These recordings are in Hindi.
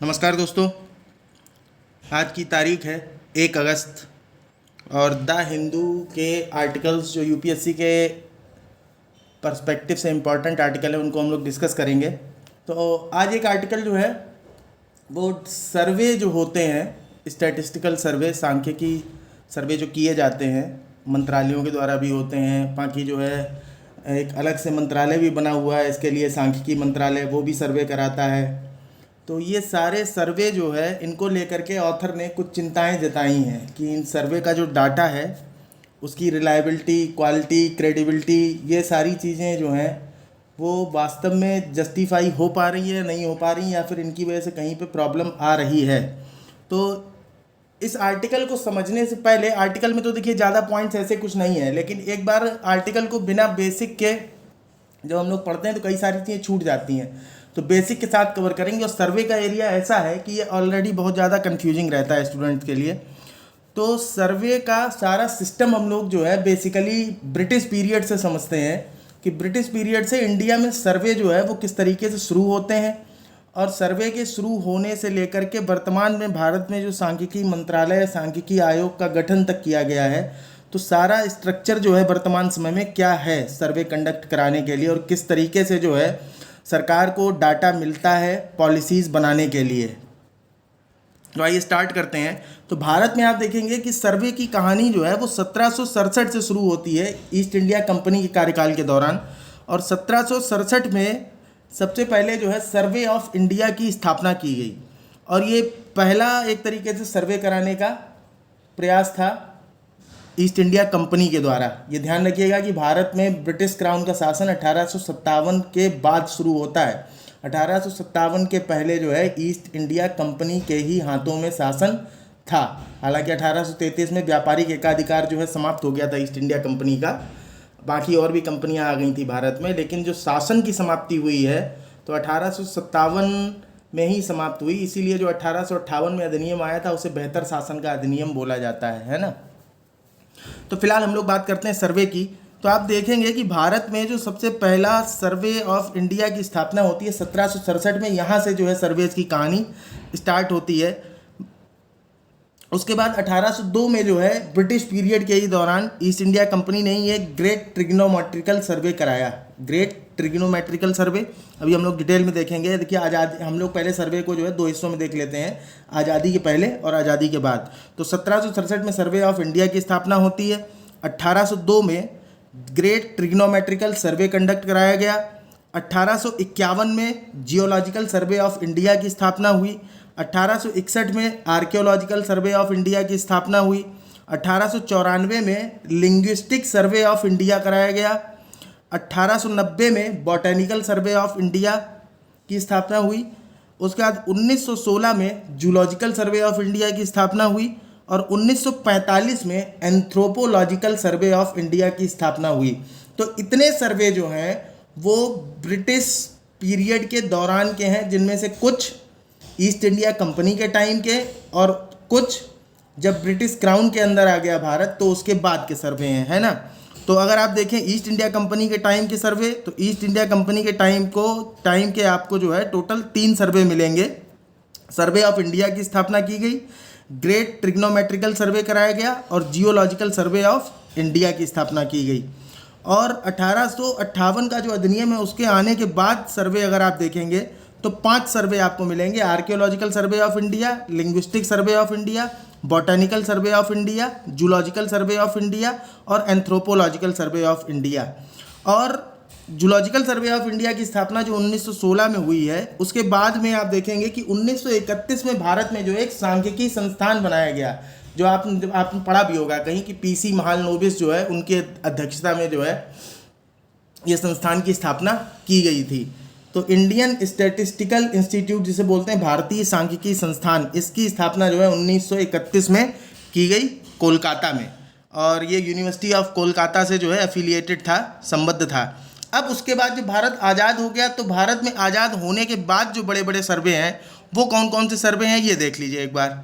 नमस्कार दोस्तों। आज की तारीख है 1 अगस्त और द हिंदू के आर्टिकल्स जो यूपीएससी के पर्सपेक्टिव से इम्पॉर्टेंट आर्टिकल है उनको हम लोग डिस्कस करेंगे। तो आज एक आर्टिकल जो है वो सर्वे जो होते हैं, स्टैटिस्टिकल सर्वे, सांख्यिकी सर्वे जो किए जाते हैं मंत्रालयों के द्वारा भी होते हैं। बाकी जो है एक अलग से मंत्रालय भी बना हुआ है इसके लिए, सांख्यिकी मंत्रालय, वो भी सर्वे कराता है। तो ये सारे सर्वे जो है इनको लेकर के ऑथर ने कुछ चिंताएं जताई हैं कि इन सर्वे का जो डाटा है उसकी रिलायबिलिटी, क्वालिटी, क्रेडिबिलिटी, ये सारी चीज़ें जो हैं वो वास्तव में जस्टिफाई हो पा रही है, नहीं हो पा रही, या फिर इनकी वजह से कहीं पे प्रॉब्लम आ रही है। तो इस आर्टिकल को समझने से पहले, आर्टिकल में तो देखिए ज़्यादा पॉइंट्स ऐसे कुछ नहीं है, लेकिन एक बार आर्टिकल को बिना बेसिक के जब हम लोग पढ़ते हैं तो कई सारी चीज़ें छूट जाती हैं। तो बेसिक के साथ कवर करेंगे। और सर्वे का एरिया ऐसा है कि ये ऑलरेडी बहुत ज़्यादा कंफ्यूजिंग रहता है स्टूडेंट के लिए। तो सर्वे का सारा सिस्टम हम लोग जो है बेसिकली ब्रिटिश पीरियड से समझते हैं कि ब्रिटिश पीरियड से इंडिया में सर्वे जो है वो किस तरीके से शुरू होते हैं, और सर्वे के शुरू होने से लेकर के वर्तमान में भारत में जो सांख्यिकी मंत्रालय, सांख्यिकी आयोग का गठन तक किया गया है, तो सारा स्ट्रक्चर जो है वर्तमान समय में क्या है सर्वे कंडक्ट कराने के लिए, और किस तरीके से जो है सरकार को डाटा मिलता है पॉलिसीज़ बनाने के लिए। तो आइए स्टार्ट करते हैं। तो भारत में आप देखेंगे कि सर्वे की कहानी जो है वो 1767 से शुरू होती है, ईस्ट इंडिया कंपनी के कार्यकाल के दौरान। और 1767 में सबसे पहले जो है सर्वे ऑफ इंडिया की स्थापना की गई, और ये पहला एक तरीके से सर्वे कराने का प्रयास था ईस्ट इंडिया कंपनी के द्वारा। ये ध्यान रखिएगा कि भारत में ब्रिटिश क्राउन का शासन 1857 के बाद शुरू होता है। 1857 के पहले जो है ईस्ट इंडिया कंपनी के ही हाथों में शासन था। हालांकि 1833 में व्यापारिक एकाधिकार जो है समाप्त हो गया था ईस्ट इंडिया कंपनी का, बाकी और भी कंपनियां आ गई थी भारत में, लेकिन जो शासन की समाप्ति हुई है तो 1857 में ही समाप्त हुई। इसीलिए जो 1858 में अधिनियम आया था उसे बेहतर शासन का अधिनियम बोला जाता है ना। तो फिलहाल हम लोग बात करते हैं सर्वे की। तो आप देखेंगे कि भारत में जो सबसे पहला सर्वे ऑफ इंडिया की स्थापना होती है 1767 में, यहाँ से जो है सर्वेज की कहानी स्टार्ट होती है। उसके बाद 1802 में जो है ब्रिटिश पीरियड के ही दौरान ईस्ट इंडिया कंपनी ने ही एक ग्रेट ट्रिग्नोमेट्रिकल सर्वे कराया। ग्रेट ट्रिग्नोमेट्रिकल सर्वे अभी हम लोग डिटेल में देखेंगे। देखिए आज़ादी, हम लोग पहले सर्वे को जो है 2 हिस्सों में देख लेते हैं, आज़ादी के पहले और आज़ादी के बाद। तो 1767 में सर्वे ऑफ इंडिया की स्थापना होती है। 1802 में ग्रेट ट्रिग्नोमेट्रिकल सर्वे कंडक्ट कराया गया। 1851 में जियोलॉजिकल सर्वे ऑफ इंडिया की स्थापना हुई। 1861 में आर्कियोलॉजिकल सर्वे ऑफ इंडिया की स्थापना हुई। 1894 में लिंग्विस्टिक सर्वे ऑफ इंडिया कराया गया। 1890 में बॉटेनिकल सर्वे ऑफ इंडिया की स्थापना हुई। उसके बाद 1916 में जूलॉजिकल सर्वे ऑफ इंडिया की स्थापना हुई, और 1945 में एंथ्रोपोलॉजिकल सर्वे ऑफ इंडिया की स्थापना हुई। तो इतने सर्वे जो हैं वो ब्रिटिश पीरियड के दौरान के हैं, जिनमें से कुछ ईस्ट इंडिया कंपनी के टाइम के और कुछ जब ब्रिटिश क्राउन के अंदर आ गया भारत तो उसके बाद के सर्वे हैं, है ना। तो अगर आप देखें ईस्ट इंडिया कंपनी के टाइम के सर्वे, तो ईस्ट इंडिया कंपनी के टाइम के आपको जो है टोटल 3 सर्वे मिलेंगे। सर्वे ऑफ इंडिया की स्थापना की गई, ग्रेट ट्रिग्नोमेट्रिकल सर्वे कराया गया, और जियोलॉजिकल सर्वे ऑफ इंडिया की स्थापना की गई। और 1858 का जो अधिनियम है उसके आने के बाद सर्वे अगर आप देखेंगे तो 5 सर्वे आपको मिलेंगे। Archaeological survey of India, linguistic survey of India, botanical survey of India, zoological survey of India और एंथ्रोपोलॉजिकल सर्वे ऑफ इंडिया। और जूलॉजिकल सर्वे ऑफ इंडिया की स्थापना जो 1916 में हुई है, उसके बाद में आप देखेंगे कि 1931 में भारत में जो एक सांख्यिकी संस्थान बनाया गया, जो आपने पढ़ा भी होगा कहीं कि पीसी महालनोबिस जो है उनके अध्यक्षता में जो है ये संस्थान की स्थापना की गई थी। तो इंडियन स्टैटिस्टिकल इंस्टीट्यूट जिसे बोलते हैं, भारतीय सांख्यिकी संस्थान, इसकी स्थापना जो है 1931 में की गई कोलकाता में, और ये यूनिवर्सिटी ऑफ कोलकाता से जो है एफिलिएटेड था, संबद्ध था। अब उसके बाद जब भारत आज़ाद हो गया तो भारत में आज़ाद होने के बाद जो बड़े बड़े सर्वे हैं वो कौन कौन से सर्वे हैं ये देख लीजिए एक बार।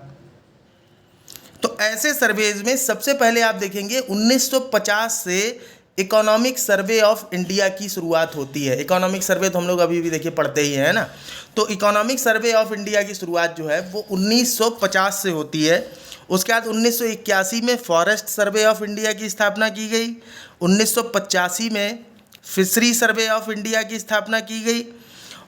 तो ऐसे सर्वेज में सबसे पहले आप देखेंगे 1950 से इकोनॉमिक सर्वे ऑफ इंडिया की शुरुआत होती है। इकोनॉमिक सर्वे तो हम लोग अभी भी देखिए पढ़ते ही हैं, है ना। तो इकोनॉमिक सर्वे ऑफ इंडिया की शुरुआत जो है वो 1950 से होती है। उसके बाद 1981 में फॉरेस्ट सर्वे ऑफ इंडिया की स्थापना की गई। 1985 में फिशरी सर्वे ऑफ इंडिया की स्थापना की गई।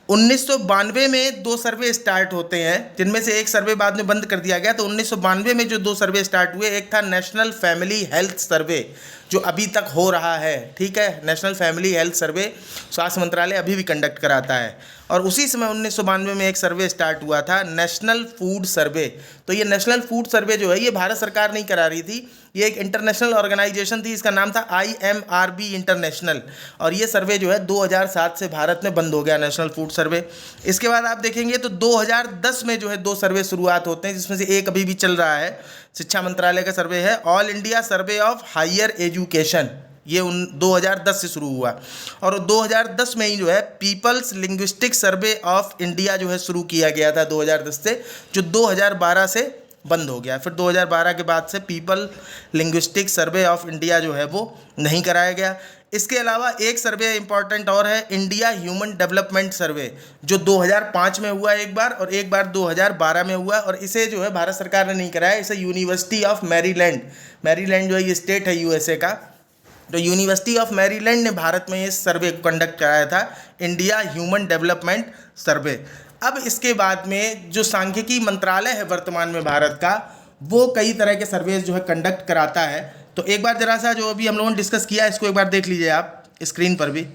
1992 में दो सर्वे स्टार्ट होते हैं, जिनमें से एक सर्वे बाद में बंद कर दिया गया। तो 1992 में जो दो सर्वे स्टार्ट हुए, एक था नेशनल फैमिली हेल्थ सर्वे जो अभी तक हो रहा है, ठीक है। नेशनल फैमिली हेल्थ सर्वे स्वास्थ्य मंत्रालय अभी भी कंडक्ट कराता है। और उसी समय 1992 में एक सर्वे स्टार्ट हुआ था, नेशनल फूड सर्वे। तो ये नेशनल फूड सर्वे जो है ये भारत सरकार नहीं करा रही थी, ये एक इंटरनेशनल ऑर्गेनाइजेशन थी, इसका नाम था IMRB इंटरनेशनल। और ये सर्वे जो है 2007 से भारत में बंद हो गया, नेशनल फूड सर्वे। इसके बाद आप देखेंगे तो 2010 में जो है दो सर्वे शुरुआत होते हैं, जिसमें से एक अभी भी चल रहा है, शिक्षा मंत्रालय का सर्वे है, all India survey of higher Education. ये 2010 से शुरू हुआ। और 2010 में ही जो है People's Linguistic survey of India जो है शुरू किया गया था 2010 से, जो 2012 से बंद हो गया। फिर 2012 के बाद से people linguistic survey of India जो है वो नहीं कराया गया। इसके अलावा एक सर्वे इंपॉर्टेंट और है, इंडिया ह्यूमन डेवलपमेंट सर्वे, जो 2005 में हुआ एक बार और एक बार 2012 में हुआ। और इसे जो है भारत सरकार ने नहीं कराया, इसे यूनिवर्सिटी ऑफ मैरीलैंड जो है ये स्टेट है USA का, तो यूनिवर्सिटी ऑफ मैरीलैंड ने भारत में इस सर्वे को कंडक्ट कराया था, इंडिया ह्यूमन डेवलपमेंट सर्वे। अब इसके बाद में जो सांख्यिकी मंत्रालय है वर्तमान में भारत का, वो कई तरह के सर्वेज जो है कंडक्ट कराता है। तो एक बार जरा सा जो अभी हम लोगों ने डिस्कस किया इसको एक बार देख लीजिए आप स्क्रीन पर भी।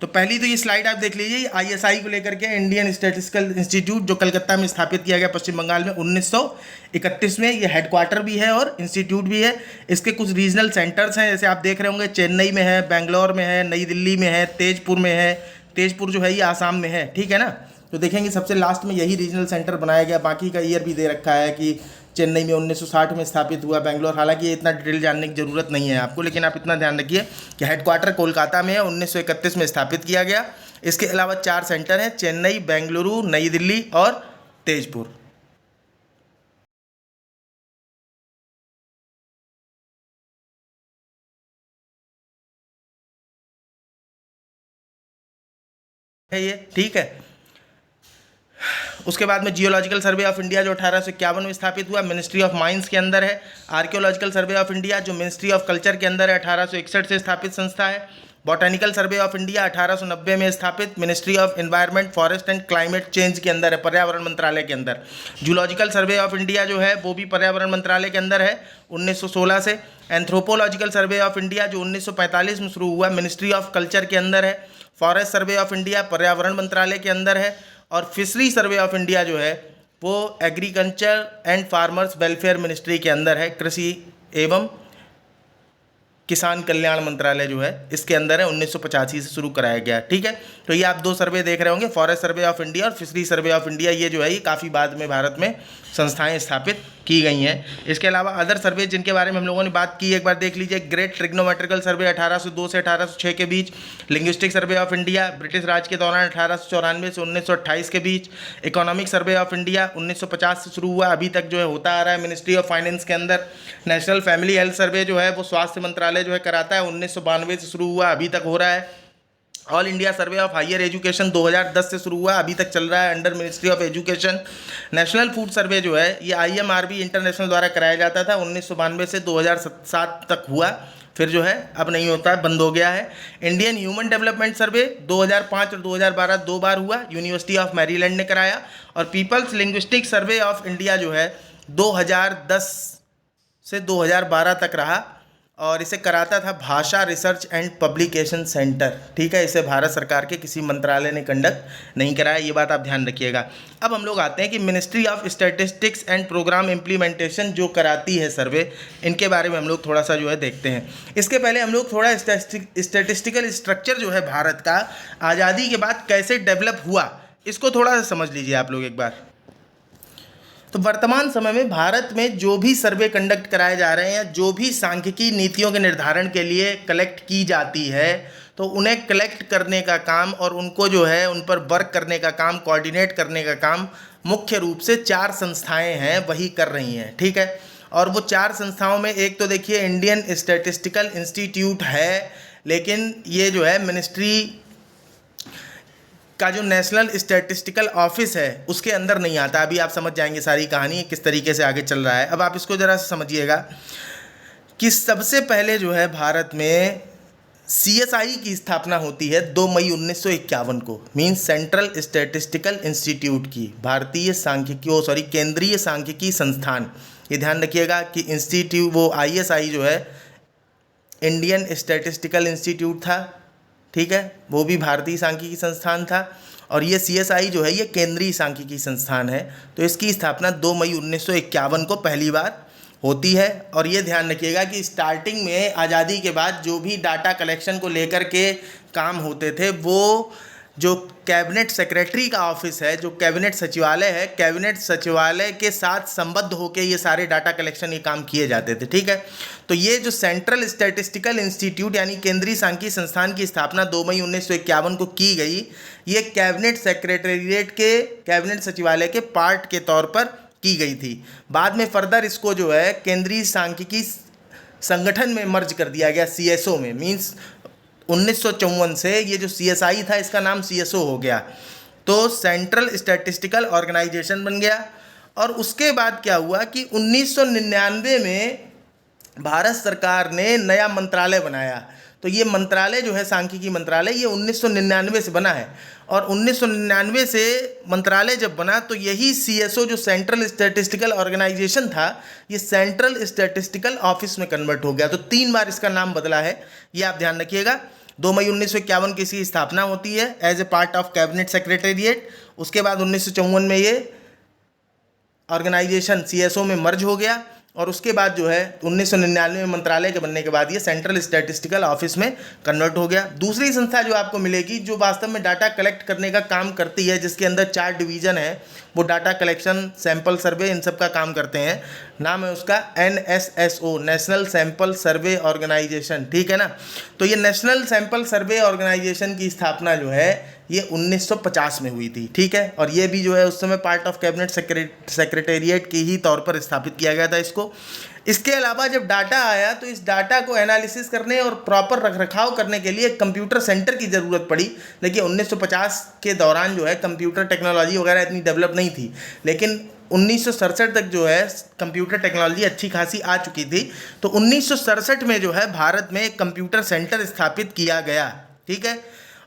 तो पहली तो ये स्लाइड आप देख लीजिए, ISI को लेकर के, इंडियन स्टैटिस्टिकल इंस्टीट्यूट, जो कलकत्ता में स्थापित किया गया पश्चिम बंगाल में 1931 में। ये हेडक्वार्टर भी है और इंस्टीट्यूट भी है। इसके कुछ रीजनल सेंटर्स हैं, जैसे आप देख रहे होंगे, चेन्नई में है, बेंगलोर में है, नई दिल्ली में है, तेजपुर में है। तेजपुर जो है ये आसाम में है, ठीक है ना। तो देखेंगे सबसे लास्ट में यही रीजनल सेंटर बनाया गया। बाकी का ईयर भी दे रखा है कि चेन्नई में 1960 में स्थापित हुआ, बेंगलोर, हालांकि ये इतना डिटेल जानने की ज़रूरत नहीं है आपको, लेकिन आप इतना ध्यान रखिए कि हेडक्वार्टर कोलकाता में है, 1931 में स्थापित किया गया। इसके अलावा 4 सेंटर हैं, चेन्नई, बेंगलुरु, नई दिल्ली और तेजपुर। है ये, ठीक है। उसके बाद में जियोलॉजिकल सर्वे ऑफ इंडिया जो 1851 में स्थापित हुआ, मिनिस्ट्री ऑफ माइंस के अंदर है। आर्कियोलॉजिकल सर्वे ऑफ इंडिया जो मिनिस्ट्री ऑफ कल्चर के अंदर है, 1861 से स्थापित संस्था है। बॉटैनिकल सर्वे ऑफ इंडिया 1890 में स्थापित, ministry of environment, forest and climate change के अंदर है, पर्यावरण मंत्रालय के अंदर। जूलॉजिकल सर्वे ऑफ इंडिया जो है वो भी पर्यावरण मंत्रालय के अंदर है 1916 से। एंथ्रोपोलॉजिकल सर्वे ऑफ इंडिया जो 1945 में शुरू हुआ, मिनिस्ट्री ऑफ कल्चर के अंदर है। फॉरेस्ट सर्वे ऑफ इंडिया पर्यावरण मंत्रालय के अंदर है। और फिशरी सर्वे ऑफ इंडिया जो है वो agriculture and farmers welfare ministry के अंदर है, कृषि एवं किसान कल्याण मंत्रालय जो है इसके अंदर है, 1985 से शुरू कराया गया, ठीक है। तो ये आप दो सर्वे देख रहे होंगे, फॉरेस्ट सर्वे ऑफ इंडिया और फिशरी सर्वे ऑफ इंडिया। ये जो है ये काफ़ी बाद में भारत में संस्थाएं स्थापित की गई हैं। इसके अलावा अदर सर्वे जिनके बारे में हम लोगों ने बात की, एक बार देख लीजिए। ग्रेट ट्रिग्नोमेट्रिकल सर्वे 1802 से 1806 के बीच। Linguistic survey of India British Raj के दौरान 1894 से 1928 के बीच। इकोनॉमिक सर्वे ऑफ इंडिया 1950 से शुरू हुआ, अभी तक जो है होता आ रहा है मिनिस्ट्री ऑफ फाइनेंस के अंदर। नेशनल फैमिली हेल्थ सर्वे जो है वो स्वास्थ्य मंत्रालय जो है कराता है, 1992 से शुरू हुआ, अभी तक हो रहा है। All India survey of higher education 2010 से शुरू हुआ, अभी तक चल रहा है under ministry of education. National food survey जो है ये IMRB इंटरनेशनल द्वारा कराया जाता था, 1992 से 2007 तक हुआ, फिर जो है अब नहीं होता है, बंद हो गया है। इंडियन ह्यूमन डेवलपमेंट सर्वे 2005 और 2012 दो बार हुआ, यूनिवर्सिटी ऑफ मैरीलैंड ने कराया। और People's Linguistic survey of India जो है 2010 से 2012 तक रहा और इसे कराता था भाषा रिसर्च एंड पब्लिकेशन सेंटर, ठीक है। इसे भारत सरकार के किसी मंत्रालय ने कंडक्ट नहीं कराया, ये बात आप ध्यान रखिएगा। अब हम लोग आते हैं कि ministry of statistics and programme implementation जो कराती है सर्वे, इनके बारे में हम लोग थोड़ा सा जो है देखते हैं। इसके पहले हम लोग थोड़ा स्टैटिस्टिकल स्ट्रक्चर जो है भारत का आज़ादी के बाद कैसे डेवलप हुआ, इसको थोड़ा सा समझ लीजिए आप लोग एक बार। तो वर्तमान समय में भारत में जो भी सर्वे कंडक्ट कराए जा रहे हैं, जो भी सांख्यिकी नीतियों के निर्धारण के लिए कलेक्ट की जाती है, तो उन्हें कलेक्ट करने का काम और उनको जो है उन पर वर्क करने का काम, कोऑर्डिनेट करने का काम मुख्य रूप से 4 संस्थाएं हैं वही कर रही हैं, ठीक है। और वो 4 संस्थाओं में एक तो देखिए इंडियन स्टैटिस्टिकल इंस्टीट्यूट है, लेकिन ये जो है मिनिस्ट्री का जो नेशनल स्टैटिस्टिकल ऑफिस है उसके अंदर नहीं आता। अभी आप समझ जाएंगे सारी कहानी किस तरीके से आगे चल रहा है। अब आप इसको ज़रा समझिएगा कि सबसे पहले जो है भारत में CSI की स्थापना होती है 2 मई 1951 को, मीन्स सेंट्रल स्टैटिस्टिकल इंस्टीट्यूट की, भारतीय सांख्यिकी केंद्रीय सांख्यिकी संस्थान। ये ध्यान रखिएगा कि इंस्टीट्यूट वो ISI जो है इंडियन स्टैटिस्टिकल इंस्टीट्यूट था, ठीक है, वो भी भारतीय सांख्यिकी संस्थान था, और ये CSI जो है ये केंद्रीय सांख्यिकी संस्थान है। तो इसकी स्थापना 2 मई 1951 को पहली बार होती है। और ये ध्यान रखिएगा कि स्टार्टिंग में आज़ादी के बाद जो भी डाटा कलेक्शन को लेकर के काम होते थे वो जो कैबिनेट सेक्रेटरी का ऑफिस है, जो कैबिनेट सचिवालय है, कैबिनेट सचिवालय के साथ संबद्ध होकर ये सारे डाटा कलेक्शन ये काम किए जाते थे, ठीक है। तो ये जो सेंट्रल स्टैटिस्टिकल इंस्टीट्यूट यानी केंद्रीय सांख्यिकी संस्थान की स्थापना 2 मई 1951 को की गई, ये कैबिनेट सेक्रेटेरिएट के कैबिनेट सचिवालय के पार्ट के तौर पर की गई थी। बाद में फर्दर इसको जो है केंद्रीय सांख्यिकी संगठन में मर्ज कर दिया गया, CSO में, मीन्स 1954 से ये जो CSI था इसका नाम CSO हो गया, तो सेंट्रल स्टैटिस्टिकल ऑर्गेनाइजेशन बन गया। और उसके बाद क्या हुआ कि 1999 में भारत सरकार ने नया मंत्रालय बनाया। तो ये मंत्रालय जो है सांख्यिकी मंत्रालय, ये 1999 से बना है, और 1999 से मंत्रालय जब बना तो यही CSO जो सेंट्रल स्टैटिस्टिकल ऑर्गेनाइजेशन था ये सेंट्रल स्टैटिस्टिकल ऑफिस में कन्वर्ट हो गया। तो 3 बार इसका नाम बदला है, ये आप ध्यान रखिएगा। 2 मई 1951 की इसकी स्थापना होती है as a part of cabinet secretariat. उसके बाद 1954 में ये ऑर्गेनाइजेशन CSO में मर्ज हो गया, और उसके बाद जो है 1999 में मंत्रालय के बनने के बाद ये सेंट्रल स्टैटिस्टिकल ऑफिस में कन्वर्ट हो गया। दूसरी संस्था जो आपको मिलेगी जो वास्तव में डाटा कलेक्ट करने का काम करती है, जिसके अंदर 4 डिवीज़न है, वो डाटा कलेक्शन, सैंपल सर्वे, इन सब का काम करते हैं, नाम है उसका NSSO, national sample survey organisation, ठीक है ना। तो ये नेशनल सैंपल सर्वे ऑर्गेनाइजेशन की स्थापना जो है ये 1950 में हुई थी, ठीक है, और ये भी जो है उस समय पार्ट ऑफ कैबिनेट सेक्रेटेरिएट के ही तौर पर स्थापित किया गया था इसको। इसके अलावा जब डाटा आया तो इस डाटा को एनालिसिस करने और प्रॉपर रखरखाव करने के लिए एक कंप्यूटर सेंटर की ज़रूरत पड़ी। देखिए 1950 के दौरान जो है कंप्यूटर टेक्नोलॉजी वगैरह इतनी डेवलप नहीं थी, लेकिन 1967 तक जो है कंप्यूटर टेक्नोलॉजी अच्छी खासी आ चुकी थी। तो 1967 में जो है भारत में एक कंप्यूटर सेंटर स्थापित किया गया, ठीक है।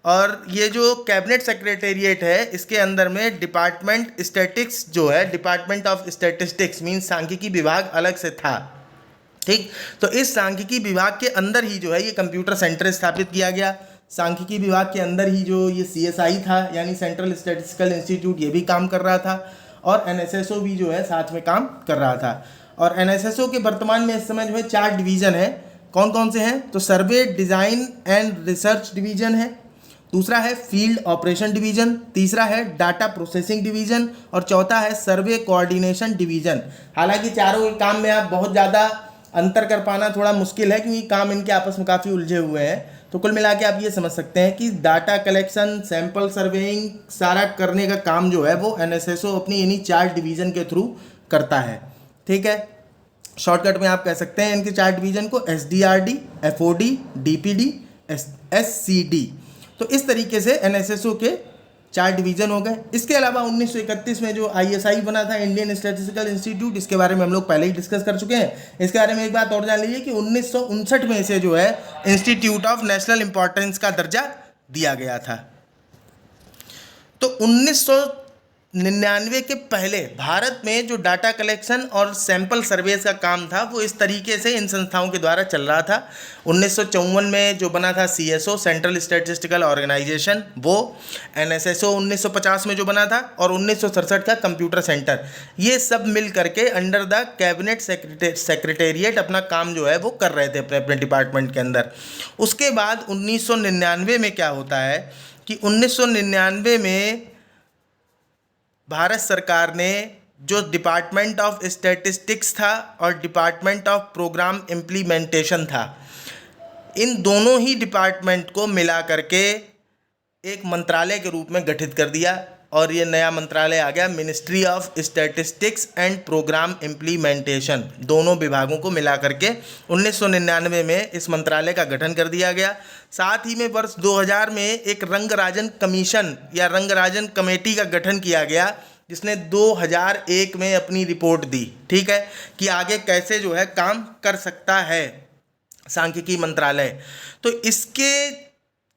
और ये जो कैबिनेट सेक्रेटेरिएट है इसके अंदर में डिपार्टमेंट स्टैटिक्स जो है, डिपार्टमेंट ऑफ स्टैटिस्टिक्स मीन्स सांख्यिकी विभाग अलग से था, ठीक। तो इस सांख्यिकी विभाग के अंदर ही जो है ये कंप्यूटर सेंटर स्थापित किया गया। सांख्यिकी विभाग के अंदर ही जो ये CSI था यानी सेंट्रल स्टैटिस्टिकल इंस्टीट्यूट, ये भी काम कर रहा था, और NSSO भी जो है साथ में काम कर रहा था। और NSSO के वर्तमान में इस समय जो है 4 डिवीज़न है। कौन कौन से हैं? तो सर्वे, डिज़ाइन एंड रिसर्च डिवीज़न है, दूसरा है फील्ड ऑपरेशन डिवीज़न, तीसरा है डाटा प्रोसेसिंग डिवीज़न, और चौथा है सर्वे कोऑर्डिनेशन डिवीज़न। हालांकि चारों के काम में आप बहुत ज़्यादा अंतर कर पाना थोड़ा मुश्किल है, क्योंकि काम इनके आपस में काफ़ी उलझे हुए हैं। तो कुल मिला के आप ये समझ सकते हैं कि डाटा कलेक्शन, सैंपल सर्वेइंग सारा करने का काम जो है वो NSSO अपनी इन्हीं 4 डिवीज़न के थ्रू करता है, ठीक है। शॉर्टकट में आप कह सकते हैं इनके 4 डिवीज़न को SDRD, FOD, DPD, SCD। तो इस तरीके से NSSO के 4 डिवीज़न हो गए। इसके अलावा 1931 में जो ISI बना था, इंडियन स्टैटिस्टिकल इंस्टीट्यूट, इसके बारे में हम लोग पहले ही डिस्कस कर चुके हैं। इसके बारे में एक बात और जान लीजिए कि 1959 में इसे जो है इंस्टीट्यूट ऑफ नेशनल इंपॉर्टेंस का दर्जा दिया गया था। तो 1999 के पहले भारत में जो डाटा कलेक्शन और सैंपल सर्वेस का काम था वो इस तरीके से इन संस्थाओं के द्वारा चल रहा था। 1954 में जो बना था CSO, सेंट्रल स्टैटिस्टिकल ऑर्गेनाइजेशन, वो NSSO 1950 में जो बना था, और 1967 का कंप्यूटर सेंटर, ये सब मिल करके अंडर द कैबिनेट सेक्रेटेरिएट अपना काम जो है वो कर रहे थे अपने अपने डिपार्टमेंट के अंदर। उसके बाद 1999 में क्या होता है कि 1999 में भारत सरकार ने जो डिपार्टमेंट ऑफ स्टैटिस्टिक्स था और डिपार्टमेंट ऑफ प्रोग्राम इम्प्लीमेंटेशन था, इन दोनों ही डिपार्टमेंट को मिला करके एक मंत्रालय के रूप में गठित कर दिया। और ये नया मंत्रालय आ गया ministry of statistics and programme implementation. दोनों विभागों को मिला करके 1999 में इस मंत्रालय का गठन कर दिया गया। साथ ही में वर्ष 2000 में एक रंगराजन कमीशन या रंगराजन कमेटी का गठन किया गया, जिसने 2001 में अपनी रिपोर्ट दी, ठीक है, कि आगे कैसे जो है काम कर सकता है सांख्यिकी मंत्रालय। तो इसके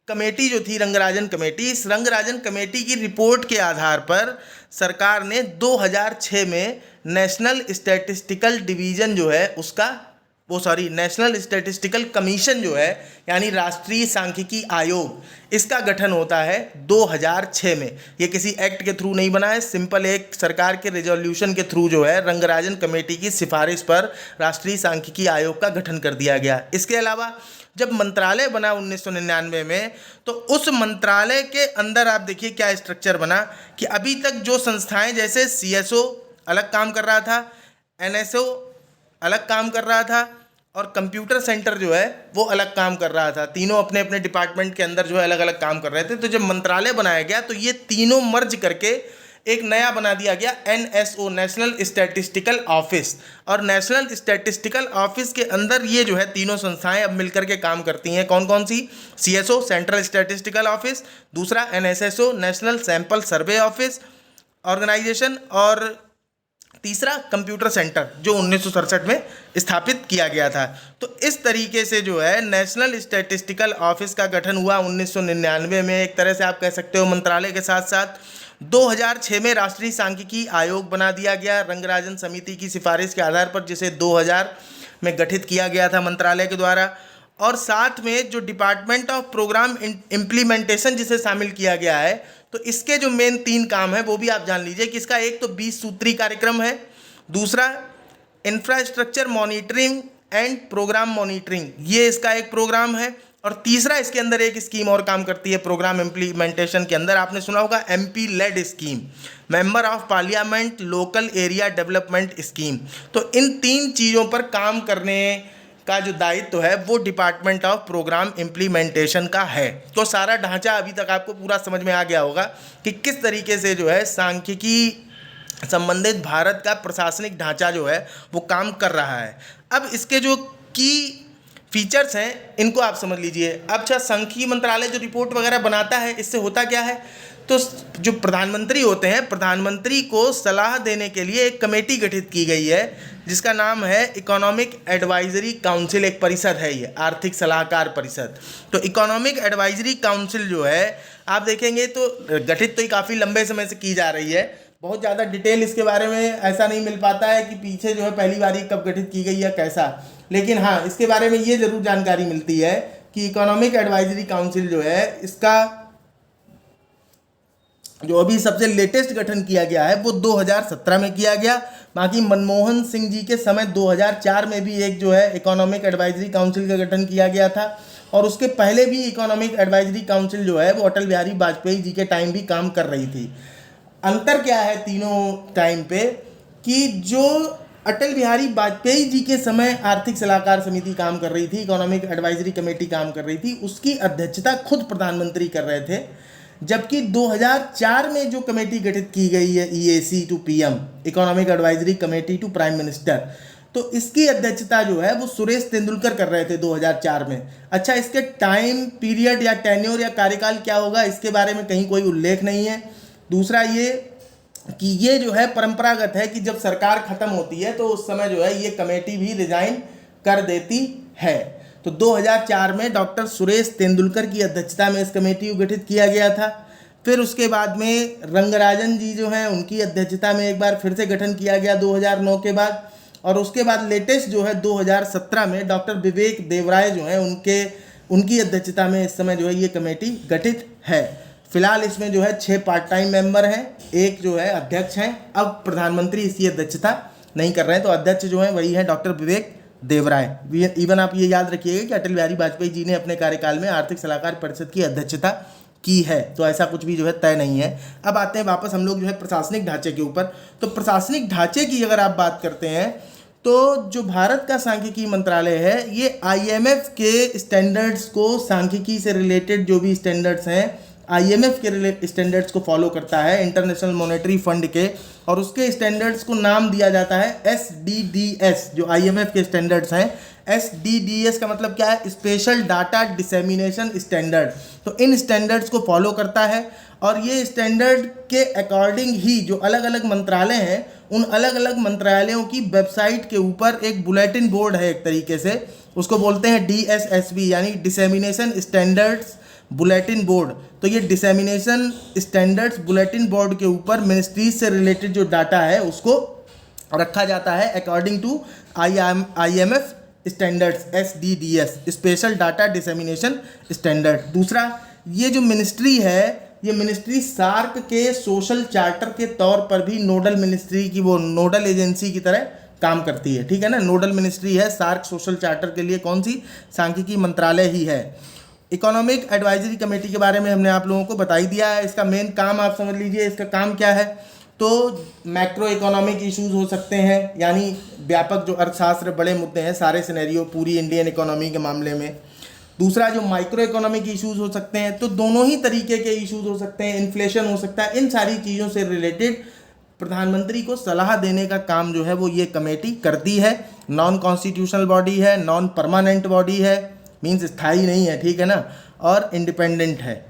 कमेटी जो थी रंगराजन कमेटी, इस रंगराजन कमेटी की रिपोर्ट के आधार पर सरकार ने 2006 में नेशनल स्टैटिस्टिकल डिवीज़न जो है उसका नेशनल स्टैटिस्टिकल कमीशन जो है यानी राष्ट्रीय सांख्यिकी आयोग, इसका गठन होता है 2006 में। ये किसी एक्ट के थ्रू नहीं बना है, सिंपल एक सरकार के रेजोल्यूशन के थ्रू जो है रंगराजन कमेटी की सिफारिश पर राष्ट्रीय सांख्यिकी आयोग का गठन कर दिया गया। इसके अलावा जब मंत्रालय बना 1999 में, तो उस मंत्रालय के अंदर आप देखिए क्या स्ट्रक्चर बना कि अभी तक जो संस्थाएं जैसे CSO अलग काम कर रहा था, NSO अलग काम कर रहा था और कंप्यूटर सेंटर जो है वो अलग काम कर रहा था। तीनों अपने अपने डिपार्टमेंट के अंदर जो है अलग अलग काम कर रहे थे। तो जब मंत्रालय बनाया गया तो ये तीनों मर्ज करके एक नया बना दिया गया NSO, नेशनल स्टैटिस्टिकल ऑफिस। और नेशनल स्टैटिस्टिकल ऑफिस के अंदर ये जो है तीनों संस्थाएं अब मिलकर के काम करती हैं। कौन कौन सी? CSO सेंट्रल स्टैटिस्टिकल ऑफिस, दूसरा NSSO national sample survey office organisation, और तीसरा कंप्यूटर सेंटर जो 1967 में स्थापित किया गया था। तो इस तरीके से जो है नेशनल स्टैटिस्टिकल ऑफिस का गठन हुआ 1999 में। एक तरह से आप कह सकते हो मंत्रालय के साथ साथ 2006 में राष्ट्रीय सांख्यिकी आयोग बना दिया गया रंगराजन समिति की सिफारिश के आधार पर, जिसे 2000 में गठित किया गया था मंत्रालय के द्वारा। और साथ में जो डिपार्टमेंट ऑफ प्रोग्राम इम्प्लीमेंटेशन जिसे शामिल किया गया है, तो इसके जो मेन 3 काम है वो भी आप जान लीजिए कि इसका एक तो 20 सूत्री कार्यक्रम है, दूसरा infrastructure monitoring and programme monitoring, ये इसका एक प्रोग्राम है, और तीसरा इसके अंदर एक स्कीम और काम करती है प्रोग्राम इम्प्लीमेंटेशन के अंदर, आपने सुना होगा MP LAD scheme, member of parliament local area development scheme. तो इन 3 चीज़ों पर काम करने का जो दायित्व है वो डिपार्टमेंट ऑफ प्रोग्राम इम्प्लीमेंटेशन का है। तो सारा ढांचा अभी तक आपको पूरा समझ में आ गया होगा कि किस तरीके से जो है सांख्यिकी संबंधित भारत का प्रशासनिक ढांचा जो है वो काम कर रहा है। अब इसके जो की फीचर्स हैं इनको आप समझ लीजिए। अब अच्छा, सांख्यिकी मंत्रालय जो रिपोर्ट वगैरह बनाता है, इससे होता क्या है, तो जो प्रधानमंत्री होते हैं, प्रधानमंत्री को सलाह देने के लिए एक कमेटी गठित की गई है जिसका नाम है इकोनॉमिक एडवाइजरी काउंसिल। एक परिषद है ये, आर्थिक सलाहकार परिषद। तो इकोनॉमिक एडवाइजरी काउंसिल जो है आप देखेंगे तो गठित तो ये काफ़ी लंबे समय से की जा रही है। बहुत ज़्यादा डिटेल इसके बारे में ऐसा नहीं मिल पाता है कि पीछे जो है पहली बार कब गठित की गई या कैसा, लेकिन हाँ इसके बारे में ये ज़रूर जानकारी मिलती है कि इकोनॉमिक एडवाइजरी काउंसिल जो है इसका जो अभी सबसे लेटेस्ट गठन किया गया है वो 2017 में किया गया। बाकी मनमोहन सिंह जी के समय 2004 में भी एक जो है इकोनॉमिक एडवाइजरी काउंसिल का गठन किया गया था, और उसके पहले भी इकोनॉमिक एडवाइजरी काउंसिल जो है वो अटल बिहारी वाजपेयी जी के टाइम भी काम कर रही थी। अंतर क्या है तीनों टाइम पे कि जो अटल बिहारी वाजपेयी जी के समय आर्थिक सलाहकार समिति काम कर रही थी, इकोनॉमिक एडवाइजरी कमेटी काम कर रही थी, उसकी अध्यक्षता खुद प्रधानमंत्री कर रहे थे। जबकि 2004 में जो कमेटी गठित की गई है EAC to PM, economic advisory committee to prime minister, तो इसकी अध्यक्षता जो है वो सुरेश तेंदुलकर कर रहे थे 2004 में। अच्छा, इसके टाइम पीरियड या टेन्योर या कार्यकाल क्या होगा इसके बारे में कहीं कोई उल्लेख नहीं है। दूसरा ये कि ये जो है परंपरागत है कि जब सरकार खत्म होती है तो उस समय जो है ये कमेटी भी रिजाइन कर देती है। तो 2004 में डॉक्टर सुरेश तेंदुलकर की अध्यक्षता में इस कमेटी को गठित किया गया था। फिर उसके बाद में रंगराजन जी जो हैं उनकी अध्यक्षता में एक बार फिर से गठन किया गया 2009 के बाद, और उसके बाद लेटेस्ट जो है 2017 में डॉक्टर विवेक देवराय जो हैं उनकी अध्यक्षता में इस समय जो है ये कमेटी गठित है। फिलहाल इसमें जो है 6 पार्ट टाइम मेंबर हैं, एक जो है अध्यक्ष हैं। अब प्रधानमंत्री इसकी अध्यक्षता नहीं कर रहे हैं, तो अध्यक्ष जो है वही है डॉक्टर विवेक देवराय। इवन आप ये याद रखिएगा कि अटल बिहारी वाजपेयी जी ने अपने कार्यकाल में आर्थिक सलाहकार परिषद की अध्यक्षता की है, तो ऐसा कुछ भी जो है तय नहीं है। अब आते हैं वापस हम लोग जो है प्रशासनिक ढांचे के ऊपर। तो प्रशासनिक ढांचे की अगर आप बात करते हैं तो जो भारत का सांख्यिकी मंत्रालय है ये IMF के स्टैंडर्ड्स को, सांख्यिकी से रिलेटेड जो भी स्टैंडर्ड्स हैं आईएमएफ के स्टैंडर्ड्स को फॉलो करता है, इंटरनेशनल मॉनेटरी फंड के, और उसके स्टैंडर्ड्स को नाम दिया जाता है एसडीडीएस। जो आईएमएफ के स्टैंडर्ड्स हैं, एसडीडीएस का मतलब क्या है? Special data dissemination standard. तो इन स्टैंडर्ड्स को फॉलो करता है और ये स्टैंडर्ड के अकॉर्डिंग ही जो अलग अलग मंत्रालय हैं, उन अलग अलग मंत्रालयों की वेबसाइट के ऊपर एक बुलेटिन बोर्ड है, एक तरीके से उसको बोलते हैं डीएसएसबी, यानी डिसेमिनेशन स्टैंडर्ड्स बुलेटिन बोर्ड। तो ये डिसेमिनेशन स्टैंडर्ड्स बुलेटिन बोर्ड के ऊपर मिनिस्ट्रीज से रिलेटेड जो डाटा है उसको रखा जाता है according to IMF standards SDDS, special data dissemination standard. दूसरा, ये जो मिनिस्ट्री है, ये मिनिस्ट्री सार्क के सोशल चार्टर के तौर पर भी नोडल मिनिस्ट्री की, वो नोडल एजेंसी की तरह काम करती है, ठीक है ना। नोडल मिनिस्ट्री है सार्क सोशल चार्टर के लिए, कौन सी? सांख्यिकी मंत्रालय ही है। इकोनॉमिक एडवाइजरी कमेटी के बारे में हमने आप लोगों को बता ही दिया है। इसका मेन काम आप समझ लीजिए, इसका काम क्या है? तो मैक्रो इकोनॉमिक इश्यूज हो सकते हैं, यानी व्यापक जो अर्थशास्त्र बड़े मुद्दे हैं, सारे सिनेरियो पूरी इंडियन इकोनॉमी के मामले में। दूसरा, जो माइक्रो इकोनॉमिक इश्यूज हो सकते हैं, तो दोनों ही तरीके के इश्यूज हो सकते हैं, इन्फ्लेशन हो सकता है, इन सारी चीज़ों से रिलेटेड प्रधानमंत्री को सलाह देने का काम जो है वो ये कमेटी करती है। नॉन कॉन्स्टिट्यूशनल बॉडी है, नॉन परमानेंट बॉडी है, मीन्स स्थायी नहीं है, ठीक है ना, और इंडिपेंडेंट है।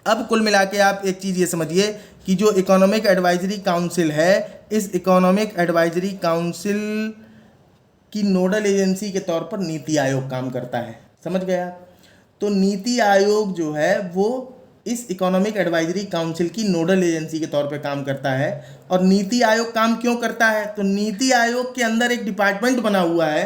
अब कुल मिला के आप एक चीज़ ये समझिए कि जो इकोनॉमिक एडवाइजरी काउंसिल है, इस इकोनॉमिक एडवाइजरी काउंसिल की नोडल एजेंसी के तौर पर नीति आयोग काम करता है। समझ गया? तो नीति आयोग जो है वो इस इकोनॉमिक एडवाइजरी काउंसिल की नोडल एजेंसी के तौर पे काम करता है। और नीति आयोग काम क्यों करता है? तो नीति आयोग के अंदर एक डिपार्टमेंट बना हुआ है,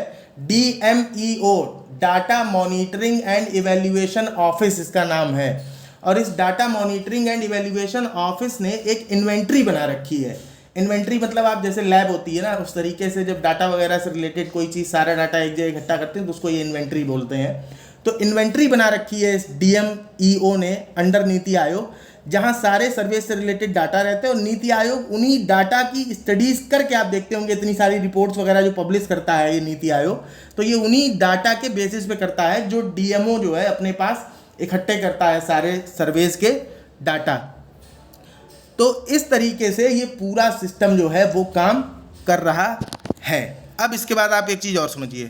DMEO, data monitoring and evaluation office इसका नाम है। और इस data monitoring and evaluation office ने एक इन्वेंट्री बना रखी है। इन्वेंट्री मतलब आप जैसे लैब होती है ना, उस तरीके से जब डाटा वगैरह से रिलेटेड कोई चीज़, सारा डाटा एक जगह इकट्ठा करते हैं तो उसको ये इन्वेंट्री बोलते हैं। तो इन्वेंट्री बना रखी है इस DMEO ने अंडर नीति आयोग, जहां सारे सर्वे से रिलेटेड डाटा रहते हैं। और नीति आयोग उन्हीं डाटा की स्टडीज करके, आप देखते होंगे इतनी सारी रिपोर्ट्स वगैरह जो पब्लिश करता है ये नीति आयोग, तो ये उन्हीं डाटा के बेसिस पे करता है जो DMO जो है अपने पास इकट्ठे करता है सारे सर्वेज के डाटा। तो इस तरीके से ये पूरा सिस्टम जो है वो काम कर रहा है। अब इसके बाद आप एक चीज़ और समझिए।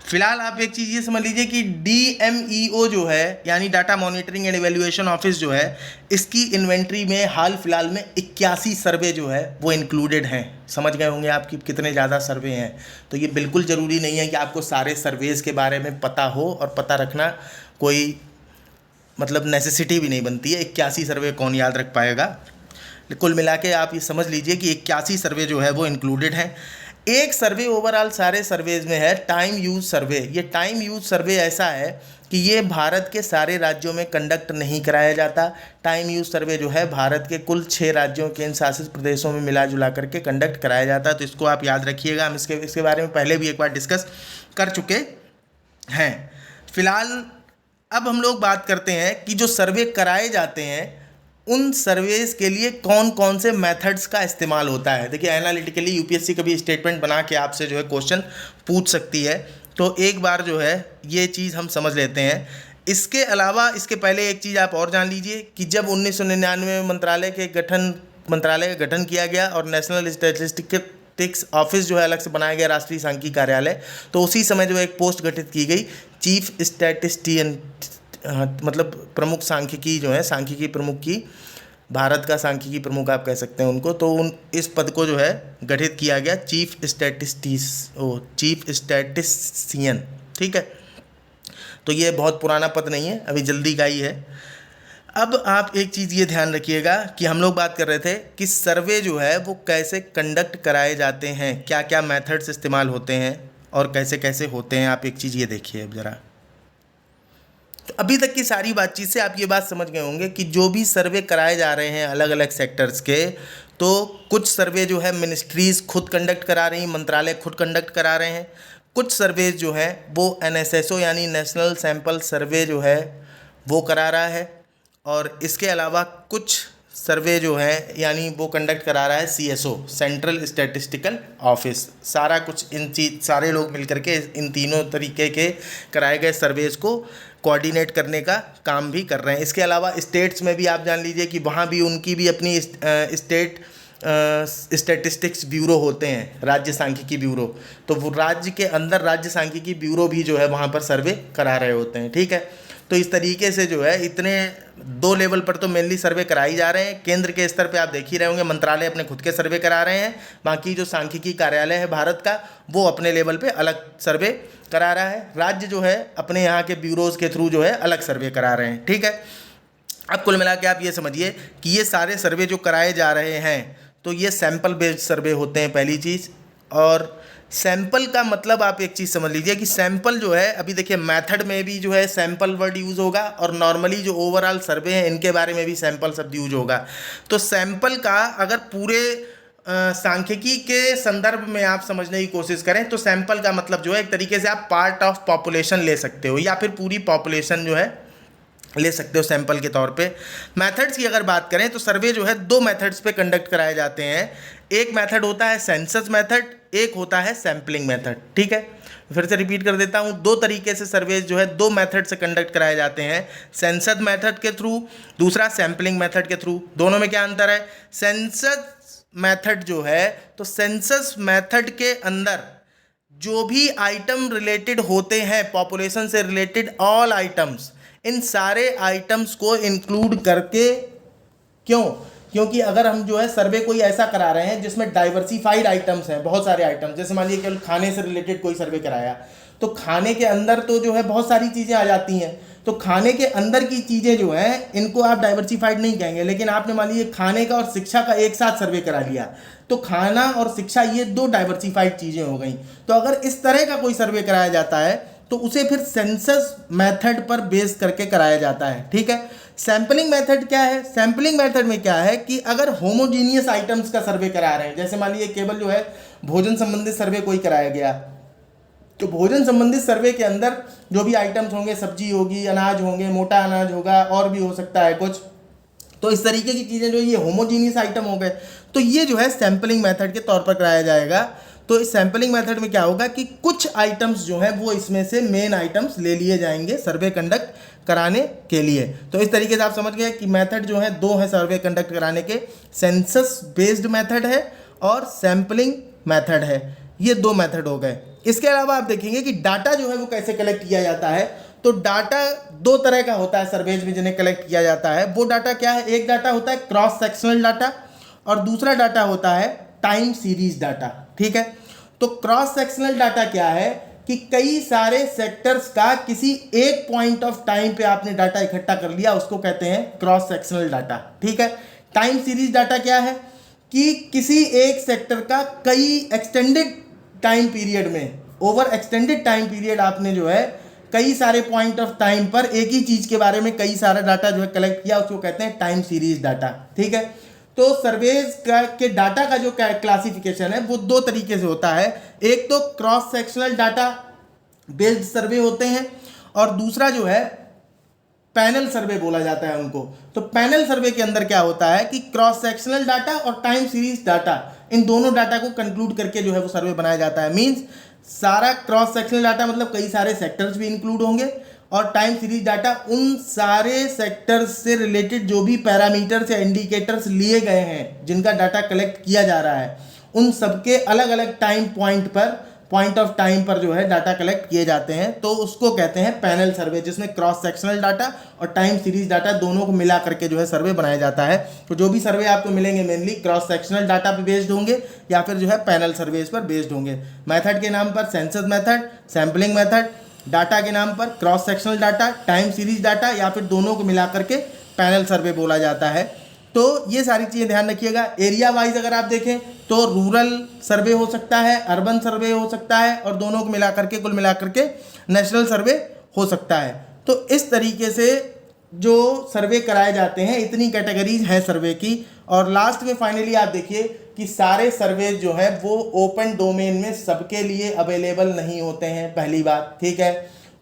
फिलहाल आप एक चीज़ ये समझ लीजिए कि DMEO जो है, यानी data monitoring and evaluation office जो है, इसकी इन्वेंट्री में हाल फिलहाल में 81 सर्वे जो है वो इंक्लूडेड हैं। समझ गए होंगे आपकी कितने ज़्यादा सर्वे हैं। तो ये बिल्कुल ज़रूरी नहीं है कि आपको सारे सर्वेज के बारे में पता हो, और पता रखना कोई मतलब नेसेसिटी भी नहीं बनती है। 81 सर्वे कौन याद रख पाएगा। कुल मिला के आप ये समझ लीजिए कि 81 सर्वे जो है वो इंक्लूडेड हैं। एक सर्वे ओवरऑल सारे सर्वेज में है, टाइम यूज सर्वे। ये टाइम यूज सर्वे ऐसा है कि ये भारत के सारे राज्यों में कंडक्ट नहीं कराया जाता। टाइम यूज सर्वे जो है भारत के कुल 6 राज्यों केंद्र शासित प्रदेशों में मिला जुला करके कंडक्ट कराया जाता है। तो इसको आप याद रखिएगा। हम इसके बारे में पहले भी एक बार डिस्कस कर चुके हैं। फिलहाल अब हम लोग बात करते हैं कि जो सर्वे कराए जाते हैं उन सर्वेस के लिए कौन कौन से मेथड्स का इस्तेमाल होता है। देखिए, एनालिटिकली यूपीएससी कभी स्टेटमेंट बना के आपसे जो है क्वेश्चन पूछ सकती है, तो एक बार जो है ये चीज़ हम समझ लेते हैं। इसके अलावा इसके पहले एक चीज़ आप और जान लीजिए कि जब 1999 में मंत्रालय का गठन किया गया और नेशनल स्टैटिस्टिक्स ऑफिस जो है अलग से बनाया गया, राष्ट्रीय सांख्यिकी कार्यालय, तो उसी समय जो एक पोस्ट गठित की गई, चीफ स्टैटिस्टियन, मतलब प्रमुख सांख्यिकी जो है, सांख्यिकी प्रमुख की, भारत का सांख्यिकी प्रमुख आप कह सकते हैं उनको। तो इस पद को जो है गठित किया गया चीफ स्टैटिस्टिशियन, ठीक है। तो ये बहुत पुराना पद नहीं है, अभी जल्दी का ही है। अब आप एक चीज़ ये ध्यान रखिएगा कि हम लोग बात कर रहे थे कि सर्वे जो है वो कैसे कंडक्ट कराए जाते हैं, क्या क्या मेथड्स इस्तेमाल होते हैं और कैसे कैसे होते हैं। आप एक चीज़ ये देखिए अब ज़रा। तो अभी तक की सारी बातचीत से आप ये बात समझ गए होंगे कि जो भी सर्वे कराए जा रहे हैं अलग अलग सेक्टर्स के, तो कुछ सर्वे जो है मिनिस्ट्रीज़ खुद कंडक्ट करा रही हैं, मंत्रालय खुद कंडक्ट करा रहे हैं। कुछ सर्वेज जो हैं वो NSSO यानी नेशनल सैंपल सर्वे जो है वो करा रहा है। और इसके अलावा कुछ सर्वे जो है यानी वो कंडक्ट करा रहा है CSO, सेंट्रल स्टैटिस्टिकल ऑफिस। सारा कुछ सारे लोग मिलकर के इन तीनों तरीके के कराए गए सर्वेज को कोऑर्डिनेट करने का काम भी कर रहे हैं। इसके अलावा स्टेट्स में भी आप जान लीजिए कि वहाँ भी उनकी भी अपनी स्टेट स्टैटिस्टिक्स ब्यूरो होते हैं, राज्य सांख्यिकी ब्यूरो। तो वो राज्य के अंदर राज्य सांख्यिकी ब्यूरो भी जो है वहाँ पर सर्वे करा रहे होते हैं, ठीक है। तो इस तरीके से जो है इतने 2 लेवल पर तो मेनली सर्वे कराई जा रहे हैं। केंद्र के स्तर पे आप देख ही रहे होंगे, मंत्रालय अपने खुद के सर्वे करा रहे हैं, बाकी जो सांख्यिकी कार्यालय है भारत का वो अपने लेवल पे अलग सर्वे करा रहा है। राज्य जो है अपने यहाँ के ब्यूरोज़ के थ्रू जो है अलग सर्वे करा रहे हैं, ठीक है। अब कुल मिला के आप ये समझिए कि ये सारे सर्वे जो कराए जा रहे हैं तो ये सैंपल बेस्ड सर्वे होते हैं, पहली चीज़। और सैंपल का मतलब आप एक चीज़ समझ लीजिए कि सैंपल जो है, अभी देखिए मेथड में भी जो है सैंपल वर्ड यूज़ होगा और नॉर्मली जो ओवरऑल सर्वे है इनके बारे में भी सैंपल शब्द यूज होगा। तो सैंपल का अगर पूरे सांख्यिकी के संदर्भ में आप समझने की कोशिश करें तो सैंपल का मतलब जो है एक तरीके से आप पार्ट ऑफ पॉपुलेशन ले सकते हो या फिर पूरी पॉपुलेशन जो है ले सकते हो सैंपल के तौर पे। मेथड्स की अगर बात करें तो सर्वे जो है 2 मेथड्स पे कंडक्ट कराए जाते हैं। एक मेथड होता है सेंसस मेथड, एक होता है सैम्पलिंग मेथड, ठीक है। फिर से रिपीट कर देता हूँ, 2 तरीके से सर्वेज जो है 2 मेथड से कंडक्ट कराए जाते हैं, सेंसस मेथड के थ्रू, दूसरा सैम्पलिंग मेथड के थ्रू। दोनों में क्या अंतर है? सेंसस मेथड जो है तो सेंसस मेथड के अंदर जो भी आइटम रिलेटेड होते हैं पॉपुलेशन से रिलेटेड ऑल आइटम्स, इन सारे आइटम्स को इंक्लूड करके, क्योंकि अगर हम जो है सर्वे कोई ऐसा करा रहे हैं जिसमें डाइवर्सिफाइड आइटम्स हैं, बहुत सारे आइटम्स, जैसे मान लीजिए केवल खाने से रिलेटेड कोई सर्वे कराया तो खाने के अंदर तो जो है बहुत सारी चीज़ें आ जाती हैं। तो खाने के अंदर की चीज़ें जो हैं इनको आप डाइवर्सिफाइड नहीं कहेंगे। लेकिन आपने मान लीजिए खाने का और शिक्षा का एक साथ सर्वे करा लिया तो खाना और शिक्षा ये 2 डाइवर्सिफाइड चीज़ें हो गई। तो अगर इस तरह का कोई सर्वे कराया जाता है तो उसे फिर सेंसस मेथड पर बेस करके कराया जाता है, ठीक है। सैम्पलिंग मेथड क्या है? सैम्पलिंग मेथड में क्या है कि अगर होमोजीनियस आइटम्स का सर्वे करा रहे हैं, जैसे मान लीजिए केवल जो है भोजन संबंधित सर्वे कोई कराया गया, तो भोजन संबंधित सर्वे के अंदर जो भी आइटम्स होंगे, सब्जी होगी, अनाज होंगे, मोटा अनाज होगा, और भी हो सकता है कुछ, तो इस तरीके की चीज़ें जो ये होमोजीनियस आइटम हो गए, तो ये जो है सैम्पलिंग मेथड के तौर पर कराया जाएगा। तो इस सैम्पलिंग मेथड में क्या होगा कि कुछ आइटम्स जो हैं वो इसमें से मेन आइटम्स ले लिए जाएंगे सर्वे कंडक्ट कराने के लिए। तो इस तरीके से आप समझ गए कि मेथड जो है 2 है सर्वे कंडक्ट कराने के, सेंसस बेस्ड मेथड है और सैम्पलिंग मेथड है। ये 2 मेथड हो गए। इसके अलावा आप देखेंगे कि डाटा जो है वो कैसे कलेक्ट किया जाता है। तो डाटा 2 तरह का होता है सर्वेज में जिन्हें कलेक्ट किया जाता है। वो डाटा क्या है? एक डाटा होता है क्रॉस सेक्शनल डाटा और दूसरा डाटा होता है टाइम सीरीज डाटा, ठीक है। तो क्रॉस सेक्शनल डाटा क्या है कि कई सारे सेक्टर्स का किसी एक पॉइंट ऑफ टाइम पे आपने डाटा इकट्ठा कर लिया, उसको कहते हैं क्रॉस सेक्शनल डाटा, ठीक है। टाइम सीरीज डाटा क्या है कि किसी एक सेक्टर का कई एक्सटेंडेड टाइम पीरियड में, ओवर एक्सटेंडेड टाइम पीरियड आपने जो है कई सारे पॉइंट ऑफ टाइम पर एक ही चीज़ के बारे में कई सारा डाटा जो है कलेक्ट किया, उसको कहते हैं टाइम सीरीज डाटा, ठीक है। तो सर्वेज के डाटा का जो क्लासिफिकेशन है वो 2 तरीके से होता है। एक तो क्रॉस सेक्शनल डाटा बेस्ड सर्वे होते हैं और दूसरा जो है पैनल सर्वे बोला जाता है उनको। तो पैनल सर्वे के अंदर क्या होता है कि क्रॉस सेक्शनल डाटा और टाइम सीरीज डाटा, इन दोनों डाटा को कंक्लूड करके जो है वो सर्वे बनाया जाता है। मींस सारा क्रॉस सेक्शनल डाटा मतलब कई सारे सेक्टर्स भी इंक्लूड होंगे और टाइम सीरीज डाटा उन सारे सेक्टर्स से रिलेटेड जो भी पैरामीटर्स या इंडिकेटर्स लिए गए हैं जिनका डाटा कलेक्ट किया जा रहा है, उन सबके अलग अलग टाइम पॉइंट ऑफ टाइम पर जो है डाटा कलेक्ट किए जाते हैं। तो उसको कहते हैं पैनल सर्वे, जिसमें क्रॉस सेक्शनल डाटा और टाइम सीरीज डाटा दोनों को मिला करके जो है सर्वे बनाया जाता है। तो जो भी सर्वे आपको मिलेंगे मेनली क्रॉस सेक्शनल डाटा पे बेस्ड होंगे या फिर जो है पैनल सर्वेज पर बेस्ड होंगे। मेथड के नाम पर census method, sampling method, data के नाम पर cross sectional data, time series data या फिर दोनों को मिला करके पैनल सर्वे बोला जाता है। तो ये सारी चीज़ें ध्यान रखिएगा। एरिया वाइज अगर आप देखें तो रूरल सर्वे हो सकता है, अर्बन सर्वे हो सकता है और दोनों को मिला करके कुल मिला करके नेशनल सर्वे हो सकता है। तो इस तरीके से जो सर्वे कराए जाते हैं, इतनी कैटेगरीज हैं सर्वे की। और लास्ट में फाइनली आप देखिए कि सारे सर्वे जो है वो ओपन डोमेन में सबके लिए अवेलेबल नहीं होते हैं, पहली बात, ठीक है।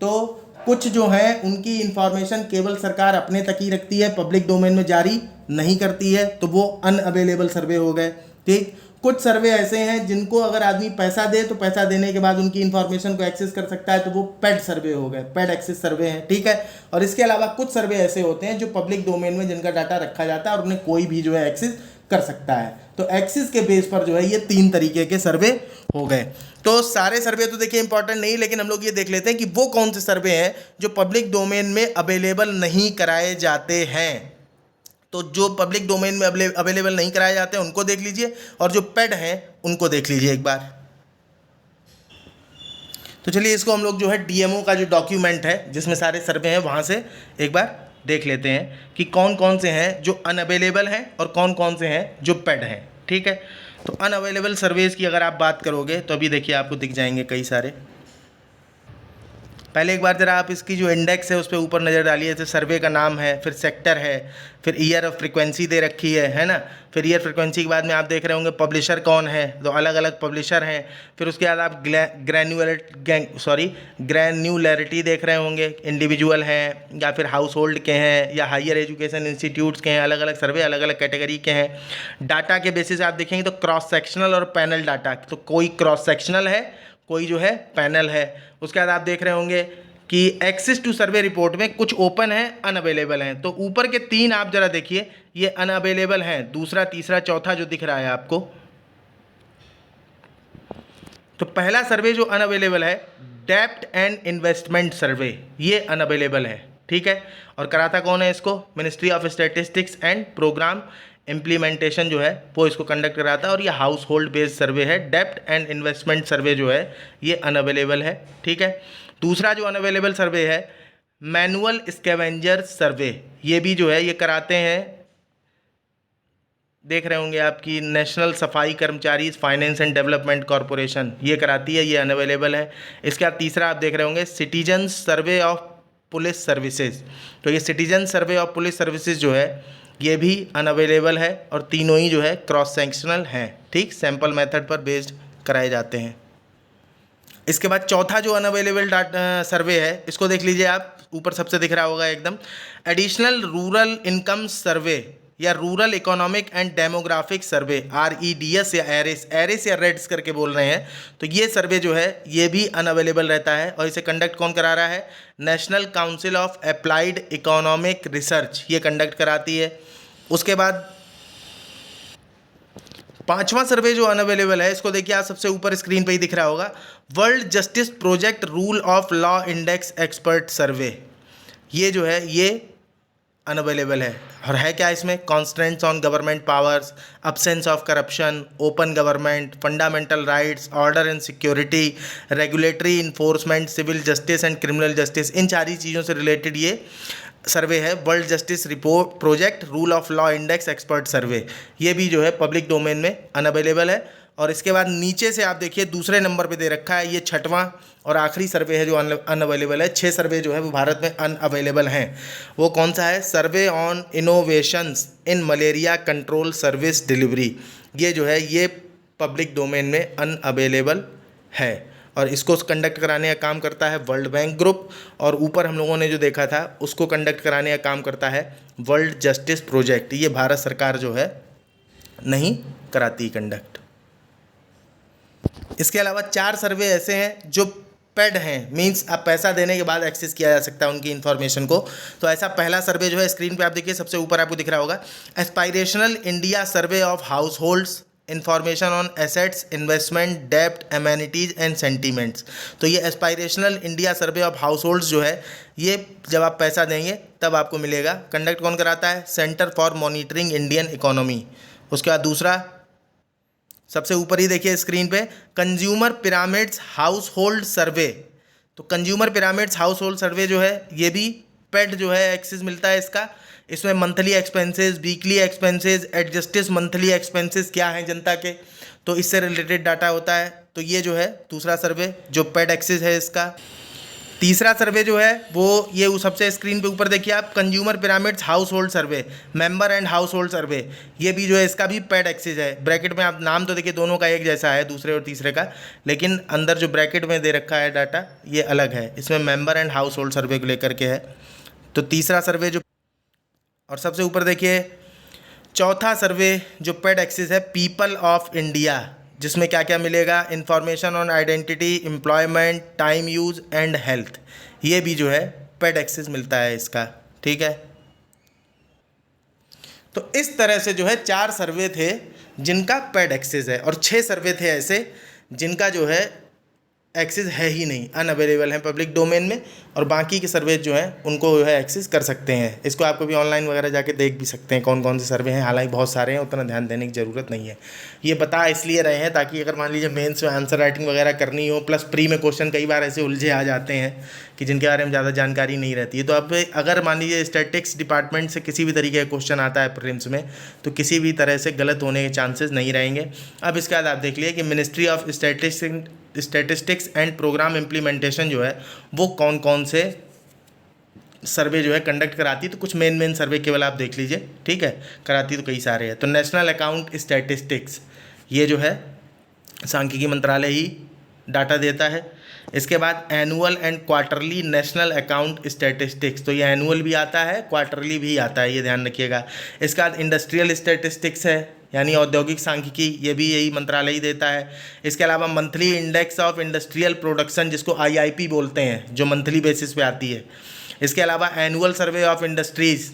तो कुछ जो है उनकी इंफॉर्मेशन केवल सरकार अपने तक ही रखती है, पब्लिक डोमेन में जारी नहीं करती है, तो वो अनअवेलेबल सर्वे हो गए, ठीक। कुछ सर्वे ऐसे हैं जिनको अगर आदमी पैसा दे तो पैसा देने के बाद उनकी इन्फॉर्मेशन को एक्सेस कर सकता है, तो वो पेड सर्वे हो गए, पेड एक्सेस सर्वे हैं, ठीक है। और इसके अलावा कुछ सर्वे ऐसे होते हैं जो पब्लिक डोमेन में जिनका डाटा रखा जाता है और उन्हें कोई भी जो है एक्सेस कर सकता है। तो एक्सेस के बेस पर जो है ये 3 तरीके के सर्वे हो गए। तो सारे सर्वे तो देखिए इंपॉर्टेंट नहीं, लेकिन हम लोग ये देख लेते हैं कि वो कौन से सर्वे हैं जो पब्लिक डोमेन में अवेलेबल नहीं कराए जाते हैं। तो जो पब्लिक डोमेन में अवेलेबल नहीं कराए जाते हैं उनको देख लीजिए, और जो पेड हैं उनको देख लीजिए एक बार। तो चलिए इसको हम लोग जो है डीएमओ का जो डॉक्यूमेंट है जिसमें सारे सर्वे हैं वहाँ से एक बार देख लेते हैं कि कौन कौन से हैं जो अनअवेलेबल हैं और कौन कौन से हैं जो पेड हैं, ठीक है। तो अनअवेलेबल सर्वेज़ की अगर आप बात करोगे तो अभी देखिए आपको दिख जाएंगे कई सारे। पहले एक बार ज़रा आप इसकी जो इंडेक्स है उस पर ऊपर नज़र डालिए। जैसे सर्वे का नाम है, फिर सेक्टर है, फिर ईयर ऑफ फ्रिक्वेंसी दे रखी है ना। फिर ईयर फ्रिक्वेंसी के बाद में आप देख रहे होंगे पब्लिशर कौन है, तो अलग अलग पब्लिशर हैं। फिर उसके बाद आप ग्रैन्युलरिटी देख रहे होंगे, इंडिविजुअल हैं या फिर हाउस होल्ड के हैं या हायर एजुकेशन इंस्टीट्यूट्स के हैं, अलग अलग सर्वे अलग अलग कैटेगरी के हैं। डाटा के बेसिस आप देखेंगे तो क्रॉस सेक्शनल और पैनल डाटा, तो कोई क्रॉस सेक्शनल है, कोई जो है पैनल है। उसके बाद आप देख रहे होंगे कि एक्सेस टू सर्वे रिपोर्ट में कुछ ओपन है, अनअवेलेबल हैं। तो ऊपर के 3 आप जरा देखिए, ये अनअवेलेबल हैं, दूसरा तीसरा चौथा जो दिख रहा है आपको। तो पहला सर्वे जो अनअवेलेबल है डेप्ट एंड इन्वेस्टमेंट सर्वे, ये अनअवेलेबल है, ठीक है। और कराता कौन है इसको? Ministry of statistics and programme implementation जो है वो इसको कंडक्ट कराता है, और ये हाउस होल्ड बेस्ड सर्वे है। डेप्ट एंड इन्वेस्टमेंट सर्वे जो है ये अनअवेलेबल है, ठीक है। दूसरा जो अनअवेलेबल सर्वे है मैनुअल स्कैवेंजर सर्वे, ये भी जो है ये कराते हैं, देख रहे होंगे आपकी नेशनल सफाई कर्मचारी फाइनेंस एंड डेवलपमेंट कॉरपोरेशन, ये कराती है, ये अनअवेलेबल है। इसके बाद तीसरा आप देख रहे होंगे citizen survey of police services, तो ये citizen survey of police services जो है ये भी अनअवेलेबल है, और तीनों ही जो है क्रॉस सेक्शनल हैं, ठीक, सैम्पल मेथड पर बेस्ड कराए जाते हैं। इसके बाद चौथा जो अनअवेलेबल डाटा सर्वे है इसको देख लीजिए आप, ऊपर सबसे दिख रहा होगा एकदम, एडिशनल रूरल इनकम सर्वे या rural economic and demographic survey, REDS या एरिस या रेड्स करके बोल रहे हैं। तो ये सर्वे जो है ये भी अनअवेलेबल रहता है, और इसे कंडक्ट कौन करा रहा है? National council of applied economic research, ये कंडक्ट कराती है। उसके बाद 5वां सर्वे जो अनअवेलेबल है इसको देखिए आप, सबसे ऊपर स्क्रीन पे ही दिख रहा होगा, world justice project rule of law index expert survey, ये जो है ये अनअवेलेबल है। और है क्या इसमें? Constraints on government powers, absence of corruption, open government, fundamental rights, order and security, regulatory enforcement, civil justice and criminal justice, इन सारी चीज़ों से रिलेटेड ये सर्वे है। World justice report project rule of law index expert survey, ये भी जो है पब्लिक डोमेन में अनअवेलेबल है। और इसके बाद नीचे से आप देखिए दूसरे नंबर पे दे रखा है, ये 6वां और आखिरी सर्वे है जो अनअवेलेबल है। 6 सर्वे जो है वो भारत में अनअवेलेबल हैं। वो कौन सा है? सर्वे on innovations in malaria control service delivery, ये जो है ये पब्लिक डोमेन में अनअवेलेबल है, और इसको कंडक्ट कराने का काम करता है वर्ल्ड बैंक ग्रुप, और ऊपर हम लोगों ने जो देखा था उसको कंडक्ट कराने का काम करता है वर्ल्ड जस्टिस प्रोजेक्ट। ये भारत सरकार जो है नहीं कराती कंडक्ट। इसके अलावा 4 सर्वे ऐसे हैं जो पेड हैं, मींस आप पैसा देने के बाद एक्सेस किया जा सकता है उनकी इन्फॉर्मेशन को। तो ऐसा पहला सर्वे जो है स्क्रीन पे आप देखिए, सबसे ऊपर आपको दिख रहा होगा, aspirational India survey of households, information on assets, investment, डेप्ट, एमेनिटीज़ एंड सेंटीमेंट्स। तो ये aspirational India survey of households जो है ये जब आप पैसा देंगे तब आपको मिलेगा। कंडक्ट कौन कराता है? Centre for monitoring Indian economy. उसके बाद दूसरा सबसे ऊपर ही देखिए स्क्रीन पे, कंज्यूमर पिरामिड्स हाउस होल्ड सर्वे। तो कंज्यूमर पिरामिड्स हाउस होल्ड सर्वे जो है ये भी पेड जो है एक्सेस मिलता है इसका। इसमें monthly expenses, weekly expenses, adjusted monthly expenses क्या हैं जनता के, तो इससे रिलेटेड डाटा होता है। तो ये जो है दूसरा सर्वे जो पेड एक्सेस है इसका। तीसरा सर्वे जो है वो ये सबसे स्क्रीन पे ऊपर देखिए आप, consumer pyramids household survey, member and household survey, ये भी जो है इसका भी पेड एक्सेस है। ब्रैकेट में आप नाम तो देखिए दोनों का एक जैसा है, दूसरे और तीसरे का, लेकिन अंदर जो ब्रैकेट में दे रखा है डाटा ये अलग है। इसमें मेंबर एंड हाउस होल्ड सर्वे को लेकर के है। तो तीसरा सर्वे जो, और सबसे ऊपर देखिए चौथा सर्वे जो पेड एक्सेस है, पीपल ऑफ इंडिया, जिसमें क्या क्या मिलेगा, information on identity, employment, time use and health, ये भी जो है पेड एक्सेस मिलता है इसका, ठीक है। तो इस तरह से जो है 4 सर्वे थे जिनका पेड एक्सेस है, और 6 सर्वे थे ऐसे जिनका जो है एक्सेस है ही नहीं, अनअवेलेबल है पब्लिक डोमेन में, और बाकी के सर्वे जो हैं उनको जो है एक्सेस कर सकते हैं। इसको आपको भी ऑनलाइन वगैरह जाके देख भी सकते हैं कौन कौन से सर्वे हैं, हालांकि बहुत सारे हैं, उतना ध्यान देने की ज़रूरत नहीं है। ये बता इसलिए रहे हैं ताकि अगर मान लीजिए मेंस में आंसर राइटिंग वगैरह करनी हो, प्लस प्री में क्वेश्चन कई बार ऐसे उलझे आ जाते हैं कि जिनके बारे में ज़्यादा जानकारी नहीं रहती है। तो अब अगर मान लीजिए स्टैटिस्टिक्स डिपार्टमेंट से किसी भी तरीके का क्वेश्चन आता है प्रीलिम्स में, तो किसी भी तरह से गलत होने के चांसेस नहीं रहेंगे। अब इसके बाद आप देख लिए कि ministry of statistics and programme implementation जो है वो कौन कौन से सर्वे जो है कंडक्ट कराती है। तो कुछ मेन सर्वे केवल आप देख लीजिए, ठीक है, कराती तो कई सारे हैं। तो नेशनल अकाउंट स्टैटिस्टिक्स, ये जो है सांख्यिकी मंत्रालय ही डाटा देता है। इसके बाद annual and quarterly national account statistics, तो ये एनुअल भी आता है, क्वार्टरली भी आता है, ये ध्यान रखिएगा। इसके बाद इंडस्ट्रियल स्टैटिस्टिक्स है, यानी औद्योगिक सांख्यिकी, ये भी यही मंत्रालय ही देता है। इसके अलावा monthly index of industrial production, जिसको आईआईपी बोलते हैं, जो मंथली बेसिस पे आती है। इसके अलावा एनुअल सर्वे ऑफ इंडस्ट्रीज़,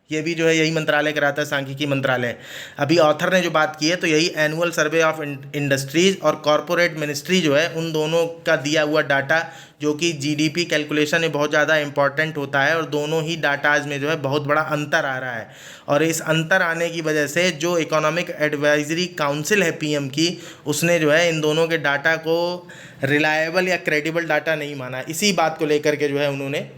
ये भी जो है यही मंत्रालय कराता है, सांख्यिकी मंत्रालय। अभी ऑथर ने जो बात की है तो यही एनुअल सर्वे ऑफ इंडस्ट्रीज़ और कॉरपोरेट मिनिस्ट्री जो है, उन दोनों का दिया हुआ डाटा जो कि जीडीपी कैलकुलेशन में बहुत ज़्यादा इंपॉर्टेंट होता है, और दोनों ही डाटाज में जो है बहुत बड़ा अंतर आ रहा है। और इस अंतर आने की वजह से जो इकोनॉमिक एडवाइजरी काउंसिल है पीएम की, उसने जो है इन दोनों के डाटा को रिलायबल या क्रेडिबल डाटा नहीं माना। इसी बात को लेकर के जो है उन्होंने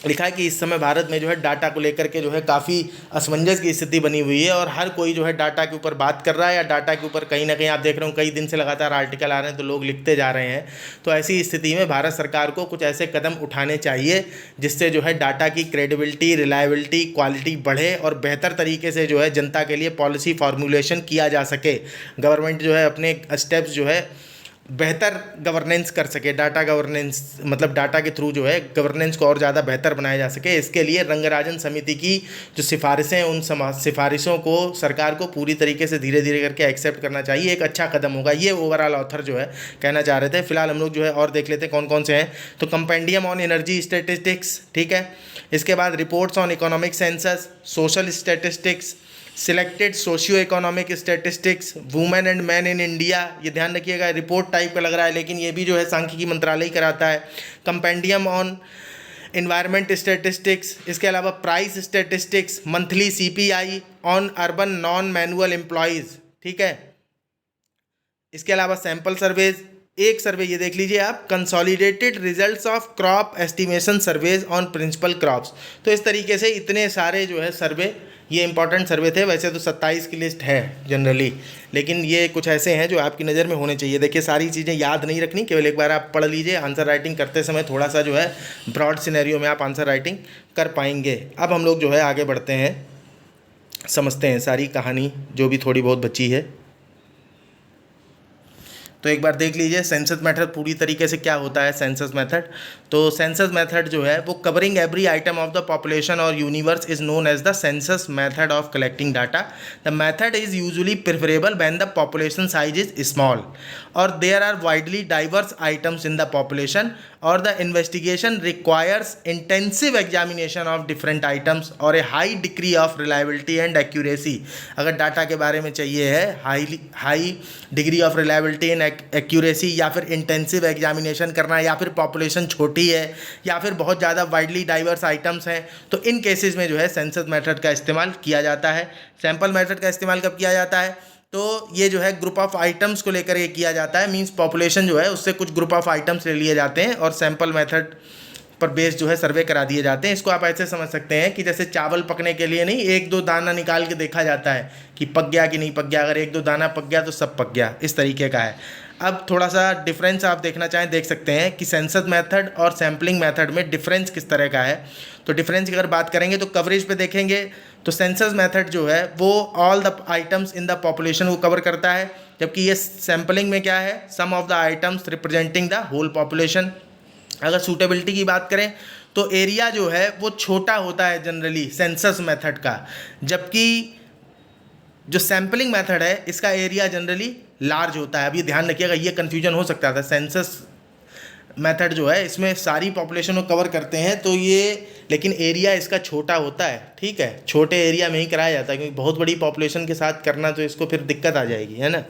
लिखा है कि इस समय भारत में जो है डाटा को लेकर के जो है काफ़ी असमंजस की स्थिति बनी हुई है, और हर कोई जो है डाटा के ऊपर बात कर रहा है, या डाटा के ऊपर कहीं ना कहीं आप देख रहे हो कई दिन से लगातार आर्टिकल आ रहे हैं, तो लोग लिखते जा रहे हैं। तो ऐसी स्थिति में भारत सरकार को कुछ ऐसे कदम उठाने चाहिए जिससे जो है डाटा की क्रेडिबिलिटी, रिलायबिलिटी, क्वालिटी बढ़े, और बेहतर तरीके से जो है जनता के लिए पॉलिसी फार्मूलेशन किया जा सके। गवर्नमेंट जो है अपने स्टेप्स जो है बेहतर गवर्नेंस कर सके, डाटा गवर्नेंस, मतलब डाटा के थ्रू जो है गवर्नेंस को और ज़्यादा बेहतर बनाया जा सके। इसके लिए रंगराजन समिति की जो सिफारिशें हैं, उन सिफारिशों को सरकार को पूरी तरीके से धीरे धीरे करके एक्सेप्ट करना चाहिए, एक अच्छा कदम होगा। ये ओवरऑल ऑथर जो है कहना चाह रहे थे। फिलहाल हम लोग जो है और देख लेते हैं कौन कौन से हैं। तो कंपेंडियम ऑन एनर्जी स्टैटिस्टिक्स, ठीक है। इसके बाद reports on economic census, social statistics, selected socio economic statistics, women and man in India, ये ध्यान रखिएगा, रिपोर्ट टाइप का लग रहा है लेकिन ये भी जो है सांख्यिकी मंत्रालय ही कराता है। कंपेंडियम ऑन इन्वायरमेंट स्टैटिस्टिक्स, इसके अलावा price statistics, monthly CPI on urban non manual employees, ठीक है। इसके अलावा सैंपल सर्वेज, एक सर्वे ये देख लीजिए आप, consolidated results of crop estimation surveys on principal crops. तो इस तरीके से इतने सारे जो है सर्वे, ये इंपॉर्टेंट सर्वे थे। वैसे तो 27 की लिस्ट है जनरली, लेकिन ये कुछ ऐसे हैं जो आपकी नज़र में होने चाहिए। देखिए सारी चीज़ें याद नहीं रखनी, केवल एक बार आप पढ़ लीजिए। आंसर राइटिंग करते समय थोड़ा सा जो है ब्रॉड सिनेरियो में आप आंसर राइटिंग कर पाएंगे। अब हम लोग जो है आगे बढ़ते हैं, समझते हैं सारी कहानी जो भी थोड़ी बहुत बची है। तो एक बार देख लीजिए सेंसस मेथड पूरी तरीके से क्या होता है। सेंसस मेथड, तो सेंसस मेथड जो है वो covering every item of the population और universe is known as the census method of collecting data. The method is usually preferable when the population size is small और there are widely diverse items in the population, और the investigation requires intensive examination of different items और a high degree of reliability and accuracy. अगर डाटा के बारे में चाहिए है high degree of reliability and accuracy, या फिर इंटेंसिव एग्जामिनेशन करना, या फिर पॉपुलेशन छोटी है, या फिर बहुत ज़्यादा वाइडली डाइवर्स आइटम्स हैं, तो इन केसेस में जो है सेंसस मेथड का इस्तेमाल किया जाता है। सैंपल मेथड का इस्तेमाल कब किया जाता है? तो ये जो है ग्रुप ऑफ आइटम्स को लेकर ये किया जाता है, मींस पॉपुलेशन जो है उससे कुछ ग्रुप ऑफ आइटम्स ले लिए जाते हैं और सैंपल मेथड पर बेस जो है सर्वे करा दिए जाते हैं। इसको आप ऐसे समझ सकते हैं कि जैसे चावल पकने के लिए नहीं, एक दो दाना निकाल के देखा जाता है कि पक गया कि नहीं पक गया, अगर एक दो दाना पक गया तो सब पक गया, इस तरीके का है। अब थोड़ा सा डिफरेंस आप देखना चाहें देख सकते हैं कि सेंसस मेथड और सैम्पलिंग मेथड में डिफरेंस किस तरह का है। तो डिफरेंस की अगर बात करेंगे तो कवरेज पे देखेंगे तो सेंसस मेथड जो है वो all the items in the population को कवर करता है, जबकि ये सैम्पलिंग में क्या है, some of the items representing the whole population. अगर सूटेबिलिटी की बात करें तो एरिया जो है वो छोटा होता है जनरली सेंसस मेथड का, जबकि जो सैम्पलिंग मेथड है इसका एरिया जनरली लार्ज होता है। अब ये ध्यान रखिएगा, ये कन्फ्यूजन हो सकता था। सेंसस मेथड जो है इसमें सारी पॉपुलेशन को कवर करते हैं तो ये, लेकिन एरिया इसका छोटा होता है, ठीक है, छोटे एरिया में ही कराया जाता है, क्योंकि बहुत बड़ी पॉपुलेशन के साथ करना तो इसको फिर दिक्कत आ जाएगी, है ना।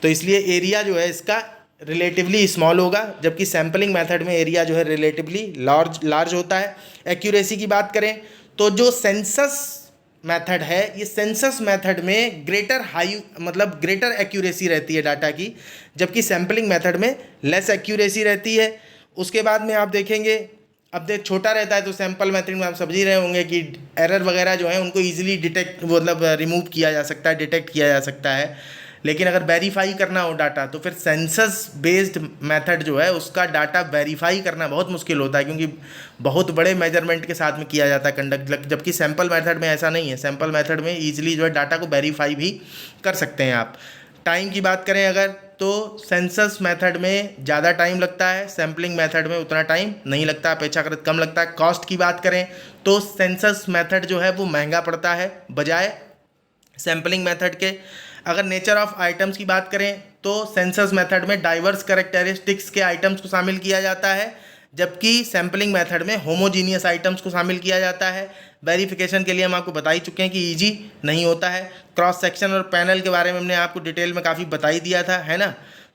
तो इसलिए एरिया जो है इसका रिलेटिवली स्मॉल होगा, जबकि सैम्पलिंग मेथड में एरिया जो है रिलेटिवली लार्ज होता है। एक्यूरेसी की बात करें तो जो सेंसस मेथड है, ये सेंसस मेथड में ग्रेटर एक्यूरेसी रहती है डाटा की, जबकि सैम्पलिंग मेथड में लेस एक्यूरेसी रहती है। उसके बाद में आप देखेंगे, अब छोटा रहता है तो सैम्पल मेथड में आप समझ ही रहे होंगे कि एरर वगैरह जो है उनको ईजिली रिमूव किया जा सकता है, डिटेक्ट किया जा सकता है। लेकिन अगर वेरीफाई करना हो डाटा तो फिर सेंसस बेस्ड मेथड जो है उसका डाटा वेरीफाई करना बहुत मुश्किल होता है, क्योंकि बहुत बड़े मेजरमेंट के साथ में किया जाता है कंडक्ट, जबकि सैम्पल मेथड में ऐसा नहीं है। सैम्पल मेथड में ईजिली जो है डाटा को वेरीफाई भी कर सकते हैं आप। टाइम की बात करें अगर, तो सेंसस मेथड में ज़्यादा टाइम लगता है, सैम्पलिंग मेथड में उतना टाइम नहीं लगता, अपेक्षाकृत कम लगता है। कॉस्ट की बात करें तो सेंसस मेथड जो है वो महंगा पड़ता है बजाय सैम्पलिंग मेथड के। अगर नेचर ऑफ आइटम्स की बात करें तो सेंसस मेथड में डाइवर्स कैरेक्टरिस्टिक्स के आइटम्स को शामिल किया जाता है, जबकि सैम्पलिंग मेथड में होमोजीनियस आइटम्स को शामिल किया जाता है। वेरिफिकेशन के लिए हम आपको बता ही चुके हैं कि ईजी नहीं होता है। क्रॉस सेक्शन और पैनल के बारे में हमने आपको डिटेल में काफ़ी बता ही दिया था, है ना।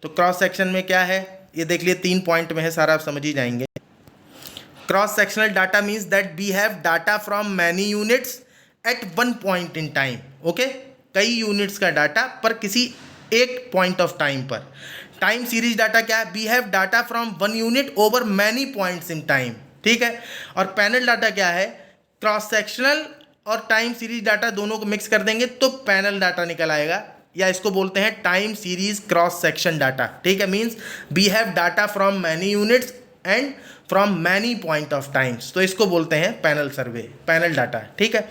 तो क्रॉस सेक्शन में क्या है ये देख लिए, 3 पॉइंट में है, सारा आप समझ ही जाएंगे। Cross sectional data means that we have data from many units at one point in time. Okay, कई यूनिट्स का डाटा पर किसी एक पॉइंट ऑफ टाइम पर। टाइम सीरीज डाटा क्या है, we have data from one unit over many points in time, ठीक है। और पैनल डाटा क्या है, क्रॉस सेक्शनल और टाइम सीरीज डाटा दोनों को मिक्स कर देंगे तो पैनल डाटा निकल आएगा, या इसको बोलते हैं time series cross section data, ठीक है। Means we have data from many units and from many point of times, तो इसको बोलते हैं पैनल सर्वे, पैनल डाटा, ठीक है।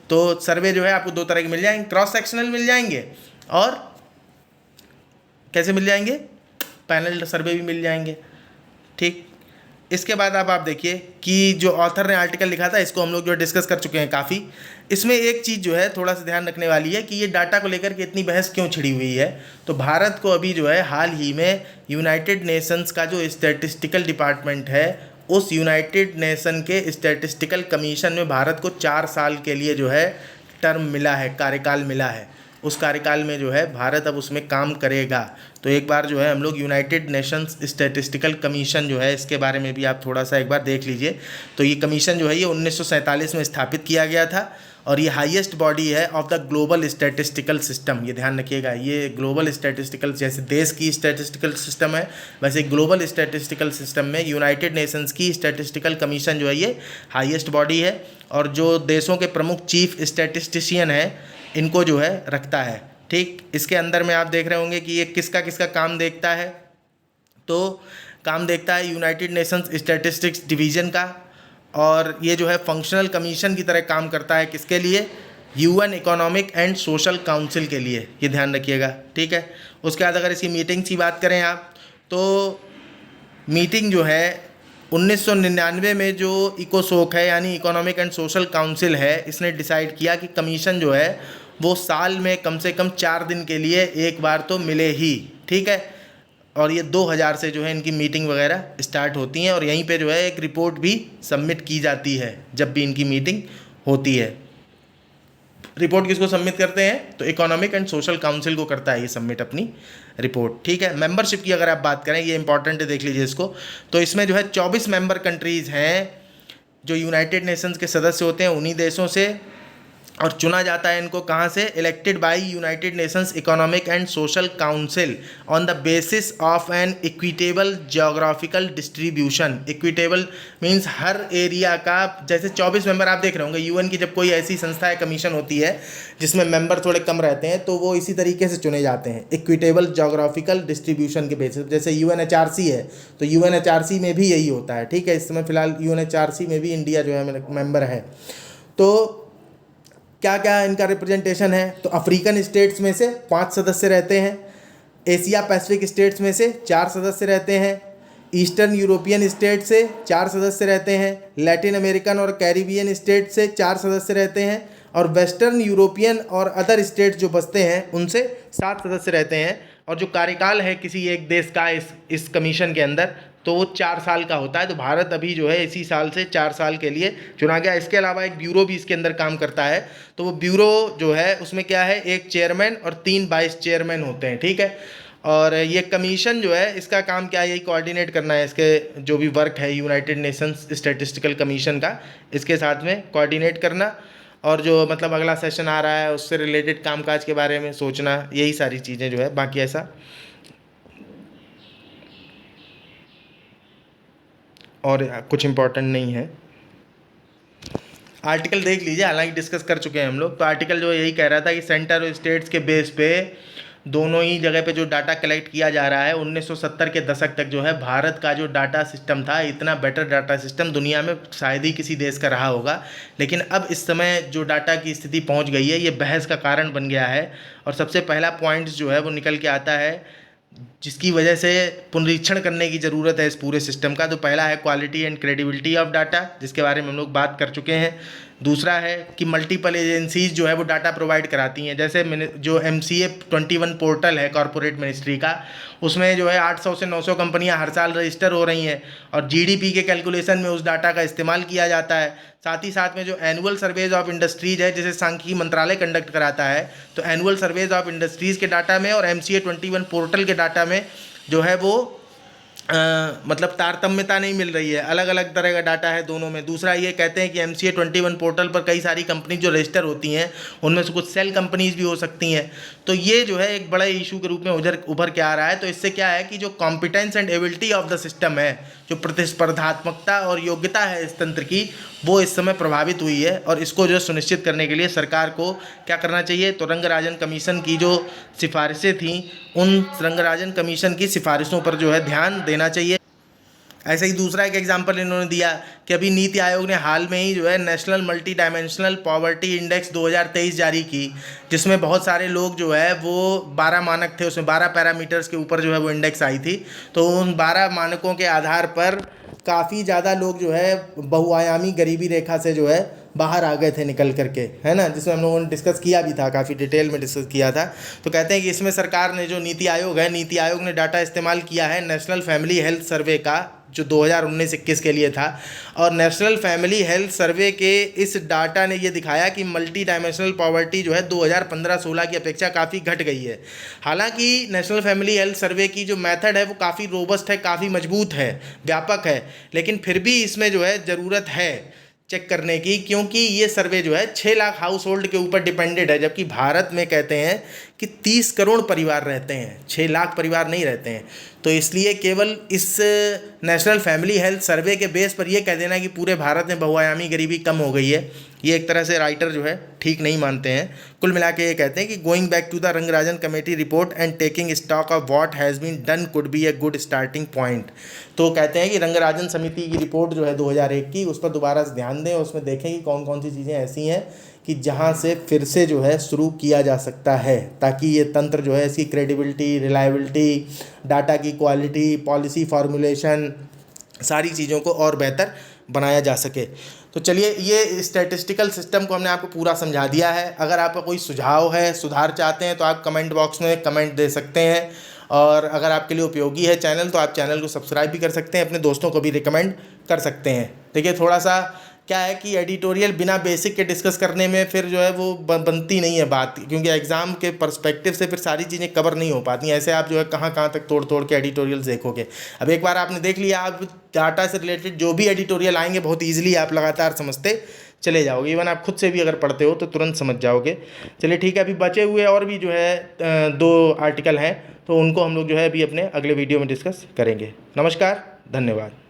तो सर्वे जो है आपको 2 तरह के मिल जाएंगे, क्रॉस सेक्शनल मिल जाएंगे और कैसे मिल जाएंगे, पैनल सर्वे भी मिल जाएंगे, ठीक। इसके बाद आप देखिए कि जो ऑथर ने आर्टिकल लिखा था इसको हम लोग जो डिस्कस कर चुके हैं काफ़ी। इसमें एक चीज़ जो है थोड़ा सा ध्यान रखने वाली है कि ये डाटा को लेकर के इतनी बहस क्यों छिड़ी हुई है। तो भारत को अभी जो है हाल ही में यूनाइटेड नेशंस का जो स्टैटिस्टिकल डिपार्टमेंट है, उस यूनाइटेड नेशन के स्टैटिस्टिकल कमीशन में भारत को 4 साल के लिए जो है टर्म मिला है, कार्यकाल मिला है। उस कार्यकाल में जो है भारत अब उसमें काम करेगा। तो एक बार जो है हम लोग यूनाइटेड नेशंस स्टैटिस्टिकल कमीशन जो है इसके बारे में भी आप थोड़ा सा एक बार देख लीजिए। तो ये कमीशन जो है ये 1947 में स्थापित किया गया था और ये हाईएस्ट बॉडी है of the global statistical system. ये ध्यान रखिएगा, ये ग्लोबल स्टैटिस्टिकल, जैसे देश की स्टैटिस्टिकल सिस्टम है वैसे ग्लोबल स्टैटिस्टिकल सिस्टम में यूनाइटेड नेशंस की स्टैटिस्टिकल कमीशन जो है ये हाईएस्ट बॉडी है, और जो देशों के प्रमुख चीफ स्टैटिस्टिशियन है इनको जो है रखता है, ठीक। इसके अंदर में आप देख रहे होंगे कि ये किसका किसका काम देखता है। तो काम देखता है यूनाइटेड नेशंस स्टैटिस्टिक्स डिवीज़न का, और ये जो है फंक्शनल कमीशन की तरह काम करता है किसके लिए, UN economic and social council के लिए, ये ध्यान रखिएगा, ठीक है। उसके बाद अगर इसकी मीटिंग्स की बात करें आप, तो मीटिंग जो है 1999 में जो इकोसोक है यानी इकोनॉमिक एंड सोशल काउंसिल है, इसने डिसाइड किया कि कमीशन जो है वो साल में कम से कम 4 दिन के लिए एक बार तो मिले ही, ठीक है। और ये 2000 से जो है इनकी मीटिंग वगैरह स्टार्ट होती हैं, और यहीं पे जो है एक रिपोर्ट भी सबमिट की जाती है जब भी इनकी मीटिंग होती है। रिपोर्ट किसको सबमिट करते हैं, तो इकोनॉमिक एंड सोशल काउंसिल को करता है ये सबमिट अपनी रिपोर्ट, ठीक है। मेंबरशिप की अगर आप बात करें, ये इंपॉर्टेंट है, देख लीजिए इसको। तो इसमें जो है 24 मेंबर कंट्रीज़ हैं जो यूनाइटेड नेशंस के सदस्य होते हैं उन्हीं देशों से, और चुना जाता है इनको कहाँ से, elected by United Nations economic and social council on the basis of an equitable geographical distribution. Equitable means हर एरिया का, जैसे 24 मेंबर आप देख रहे होंगे, यूएन की जब कोई ऐसी संस्था या कमीशन होती है जिसमें मेंबर थोड़े कम रहते हैं तो वो इसी तरीके से चुने जाते हैं, इक्विटेबल जियोग्राफिकल डिस्ट्रीब्यूशन के बेसिस। जैसे यूएनएचआरसी है तो यूएनएचआरसी में भी यही होता है, ठीक है। इस समय फिलहाल यूएनएचआरसी में भी इंडिया जो है मेंबर है। तो क्या क्या इनका रिप्रेजेंटेशन है, तो अफ्रीकन स्टेट्स में से 5 सदस्य रहते हैं, एशिया पैसिफिक स्टेट्स में से 4 सदस्य रहते हैं, ईस्टर्न यूरोपियन स्टेट से 4 सदस्य रहते हैं, लैटिन अमेरिकन और कैरिबियन स्टेट से 4 सदस्य रहते हैं, और वेस्टर्न यूरोपियन और अदर स्टेट्स जो बसते हैं उनसे 7 सदस्य रहते हैं। और जो कार्यकाल है किसी एक देश का इस कमीशन के अंदर, तो वो 4 साल का होता है। तो भारत अभी जो है इसी साल से 4 साल के लिए चुना गया। इसके अलावा एक ब्यूरो भी इसके अंदर काम करता है। तो वो ब्यूरो जो है उसमें क्या है, एक चेयरमैन और 3 वाइस चेयरमैन होते हैं, ठीक है। और ये कमीशन जो है इसका काम क्या है, यही कोऑर्डिनेट करना है इसके जो भी वर्क है यूनाइटेड नेशंस स्टैटिस्टिकल कमीशन का, इसके साथ में कोऑर्डिनेट करना और जो मतलब अगला सेशन आ रहा है उससे रिलेटेड कामकाज के बारे में सोचना, यही सारी चीज़ें जो है। बाकी ऐसा और कुछ इम्पोर्टेंट नहीं है। आर्टिकल देख लीजिए, हालांकि डिस्कस कर चुके हैं हम लोग। तो आर्टिकल जो यही कह रहा था कि सेंटर और स्टेट्स के बेस पे दोनों ही जगह पे जो डाटा कलेक्ट किया जा रहा है, 1970 के दशक तक जो है भारत का जो डाटा सिस्टम था, इतना बेटर डाटा सिस्टम दुनिया में शायद ही किसी देश का रहा होगा। लेकिन अब इस समय जो डाटा की स्थिति पहुंच गई है, ये बहस का कारण बन गया है। और सबसे पहला पॉइंट जो है वो निकल के आता है जिसकी वजह से पुनरीक्षण करने की ज़रूरत है इस पूरे सिस्टम का। तो पहला है quality and credibility of data, जिसके बारे में हम लोग बात कर चुके हैं। दूसरा है कि मल्टीपल एजेंसीज जो है वो डाटा प्रोवाइड कराती हैं। जैसे जो MCA 21 पोर्टल है कॉर्पोरेट मिनिस्ट्री का, उसमें जो है 800 से 900 कंपनियां हर साल रजिस्टर हो रही हैं और GDP के कैलकुलेशन में उस डाटा का इस्तेमाल किया जाता है। साथ ही साथ में जो एनुअल सर्वेज ऑफ इंडस्ट्रीज है, जिसे सांख्यिकी मंत्रालय कंडक्ट कराता है, तो एनुअल सर्वेज ऑफ इंडस्ट्रीज़ के डाटा में और MCA 21 पोर्टल के डाटा में जो है वो मतलब तारतम्यता नहीं मिल रही है, अलग अलग तरह का डाटा है दोनों में। दूसरा ये कहते हैं कि MCA 21 पोर्टल पर कई सारी कंपनी जो रजिस्टर होती हैं उनमें से कुछ सेल कंपनीज भी हो सकती हैं। तो ये जो है एक बड़ा इशू के रूप में उभर के आ रहा है। तो इससे क्या है कि जो competence and ability of the system है, जो प्रतिस्पर्धात्मकता और योग्यता है इस तंत्र की, वो इस समय प्रभावित हुई है। और इसको जो सुनिश्चित करने के लिए सरकार को क्या करना चाहिए, तो रंगराजन कमीशन की जो सिफारिशें थीं, उन रंगराजन कमीशन की सिफारिशों पर जो है ध्यान देना चाहिए। ऐसे ही दूसरा एक एग्जांपल इन्होंने दिया कि अभी नीति आयोग ने हाल में ही जो है national multi dimensional poverty index 2023 जारी की, जिसमें बहुत सारे लोग जो है वो 12 मानक थे, उसमें 12 पैरामीटर्स के ऊपर जो है वो इंडेक्स आई थी। तो उन 12 मानकों के आधार पर काफ़ी ज़्यादा लोग जो है बहुआयामी गरीबी रेखा से जो है बाहर आ गए थे निकल करके, है ना, जिसमें हम लोगों ने डिस्कस किया भी था, काफ़ी डिटेल में डिस्कस किया था। तो कहते हैं कि इसमें सरकार ने जो नीति आयोग है, नीति आयोग ने डाटा इस्तेमाल किया है नेशनल फैमिली हेल्थ सर्वे का, जो 2019-21 के लिए था। और नेशनल फैमिली हेल्थ सर्वे के इस डाटा ने ये दिखाया कि मल्टी डायमेंशनल पॉवर्टी जो है 2015-16 की अपेक्षा काफ़ी घट गई है। हालांकि नेशनल फैमिली हेल्थ सर्वे की जो मेथड है वो काफ़ी रोबस्ट है, काफ़ी मजबूत है, व्यापक है, लेकिन फिर भी इसमें जो है ज़रूरत है चेक करने की, क्योंकि ये सर्वे जो है 6 लाख हाउस होल्ड के ऊपर डिपेंडेड है, जबकि भारत में कहते हैं कि 30 करोड़ परिवार रहते हैं, 6 लाख परिवार नहीं रहते हैं। तो इसलिए केवल इस नेशनल फैमिली हेल्थ सर्वे के बेस पर ये कह देना कि पूरे भारत में बहुआयामी गरीबी कम हो गई है, ये एक तरह से राइटर जो है ठीक नहीं मानते हैं। कुल मिला के ये कहते हैं कि going back to the Rangarajan committee report and taking stock of what has been done could be a good starting point. तो कहते हैं कि रंगराजन समिति की रिपोर्ट जो है 2001 की, उस पर दोबारा से ध्यान दें, उसमें देखें कि कौन कौन सी चीज़ें ऐसी हैं कि जहाँ से फिर से जो है शुरू किया जा सकता है, ताकि ये तंत्र जो है इसकी क्रेडिबिलिटी, रिलायबिलिटी, डाटा की क्वालिटी, पॉलिसी फॉर्मुलेशन, सारी चीज़ों को और बेहतर बनाया जा सके। तो चलिए, ये स्टैटिस्टिकल सिस्टम को हमने आपको पूरा समझा दिया है। अगर आपका कोई सुझाव है, सुधार चाहते हैं, तो आप कमेंट बॉक्स में कमेंट दे सकते हैं। और अगर आपके लिए उपयोगी है चैनल, तो आप चैनल को सब्सक्राइब भी कर सकते हैं, अपने दोस्तों को भी रिकमेंड कर सकते हैं। देखिए, थोड़ा सा क्या है कि एडिटोरियल बिना बेसिक के डिस्कस करने में फिर जो है वो बनती नहीं है बात, क्योंकि एग्ज़ाम के पर्सपेक्टिव से फिर सारी चीज़ें कवर नहीं हो पाती। ऐसे आप जो है कहाँ तक तोड़ के एडिटोरियल्स देखोगे। अब एक बार आपने देख लिया, आप डाटा से रिलेटेड जो भी एडिटोरियल आएंगे बहुत ईजिली आप लगातार समझते चले जाओगे। इवन आप खुद से भी अगर पढ़ते हो तो तुरंत समझ जाओगे। चलिए ठीक है, अभी बचे हुए और भी जो है 2 आर्टिकल हैं, तो उनको हम लोग जो है अभी अपने अगले वीडियो में डिस्कस करेंगे। नमस्कार, धन्यवाद।